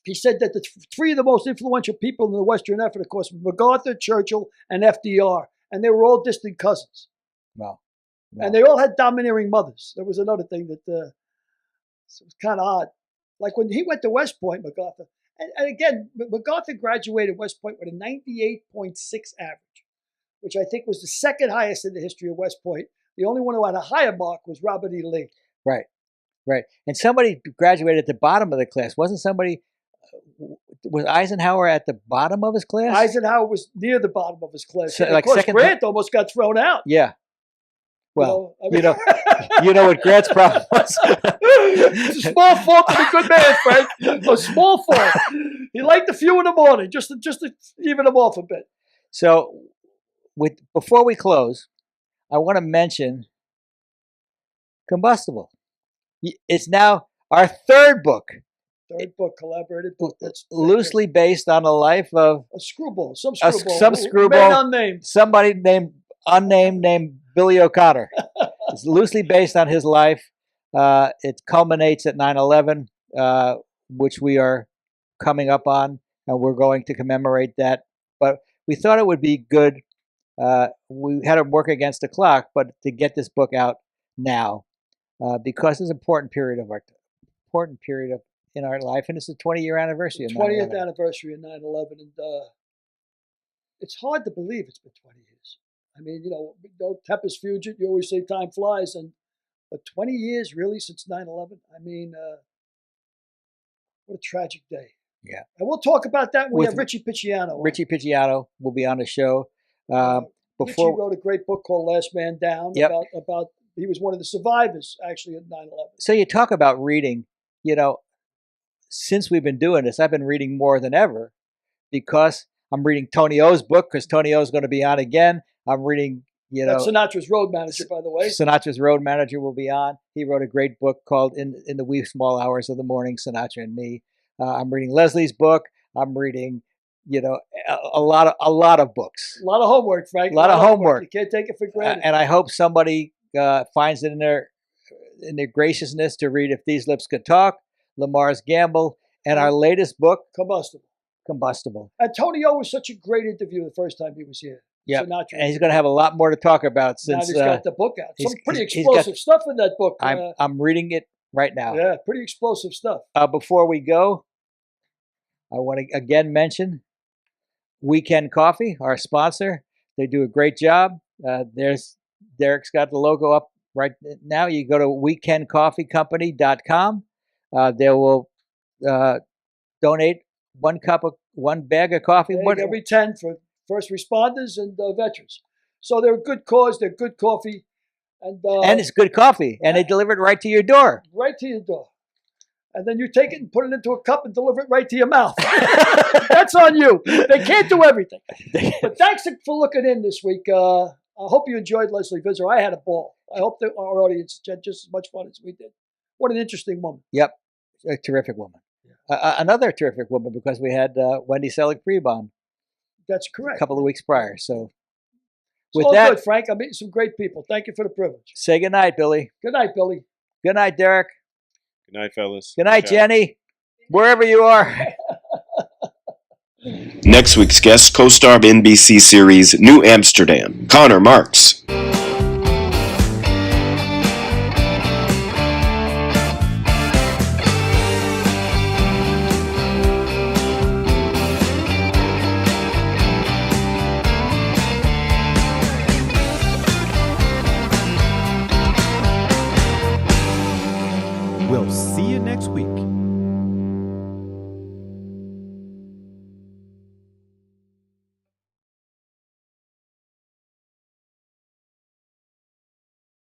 he said that the three of the most influential people in the Western effort, of course, were MacArthur, Churchill, and FDR, and they were all distant cousins. Wow. And they all had domineering mothers. There was another thing that was kind of odd. Like when he went to West Point, MacArthur, and again, MacArthur graduated West Point with a 98.6 average, which I think was the second highest in the history of West Point. The only one who had a higher mark was Robert E. Lee. Right. And somebody graduated at the bottom of the class. Wasn't somebody, was Eisenhower at the bottom of his class? Eisenhower was near the bottom of his class. So, of course, Grant almost got thrown out. Yeah. Well, you know what Grant's problem was. It's a small fault of a good man, Frank. A small fault. He liked a few in the morning, just to even them off a bit. So, before we close, I want to mention Combustible. It's now our third book. Collaborated book. That's loosely based on the life of a screwball, some screwball, some screwball, unnamed, somebody unnamed named Billy O'Connor. It's loosely based on his life. It culminates at 9/11, which we are coming up on, and we're going to commemorate that. But we thought it would be good. We had to work against the clock, but to get this book out now, because it's an important period in our life, and it's the 20-year anniversary. 20th anniversary of 9/11, and it's hard to believe it's been 20 years. I mean, tempest fugit. You always say time flies, but 20 years really since 9/11. I mean, what a tragic day. Yeah, and we'll talk about that when we have Richie Picciano. Richie Picciano will be on the show. Richie wrote a great book called Last Man Down. Yep. about he was one of the survivors actually of 9/11. So you talk about reading. Since we've been doing this, I've been reading more than ever because I'm reading Tony O's book because Tony O's going to be on again. I'm reading, That's Sinatra's Road Manager, by the way. Sinatra's Road Manager will be on. He wrote a great book called In the Wee Small Hours of the Morning, Sinatra and Me. I'm reading Lesley's book. I'm reading, a lot of books. A lot of homework, Frank. A lot of homework. You can't take it for granted. And I hope somebody finds it in their graciousness to read If These Lips Could Talk, Lamar's Gamble, and our latest book, Combustible. And Tony O was such a great interview the first time he was here. Yeah, and he's going to have a lot more to talk about since he's got the book out. Some pretty explosive stuff in that book. I'm reading it right now. Yeah, pretty explosive stuff. Before we go, I want to again mention Weekend Coffee, our sponsor. They do a great job. Derek's got the logo up right now. You go to weekendcoffeecompany.com. They will donate one bag of coffee. Every 10 for first responders and veterans. So they're a good cause. They're good coffee. And it's good coffee. And they deliver it right to your door. Right to your door. And then you take it and put it into a cup and deliver it right to your mouth. That's on you. They can't do everything. But thanks for looking in this week. I hope you enjoyed Lesley Visser. I had a ball. I hope that our audience had just as much fun as we did. What an interesting woman. Yep. A terrific woman. Yeah. Another terrific woman because we had Wendy Selig-Prieb on. That's correct. A couple of weeks prior. So with that, good, Frank. I'm meeting some great people. Thank you for the privilege. Say good night, Billy. Good night, Billy. Good night, Derek. Good night, fellas. Good night, Jenny. Wherever you are. Next week's guest, co-star of NBC series New Amsterdam, Connor Marks. We'll see you next week.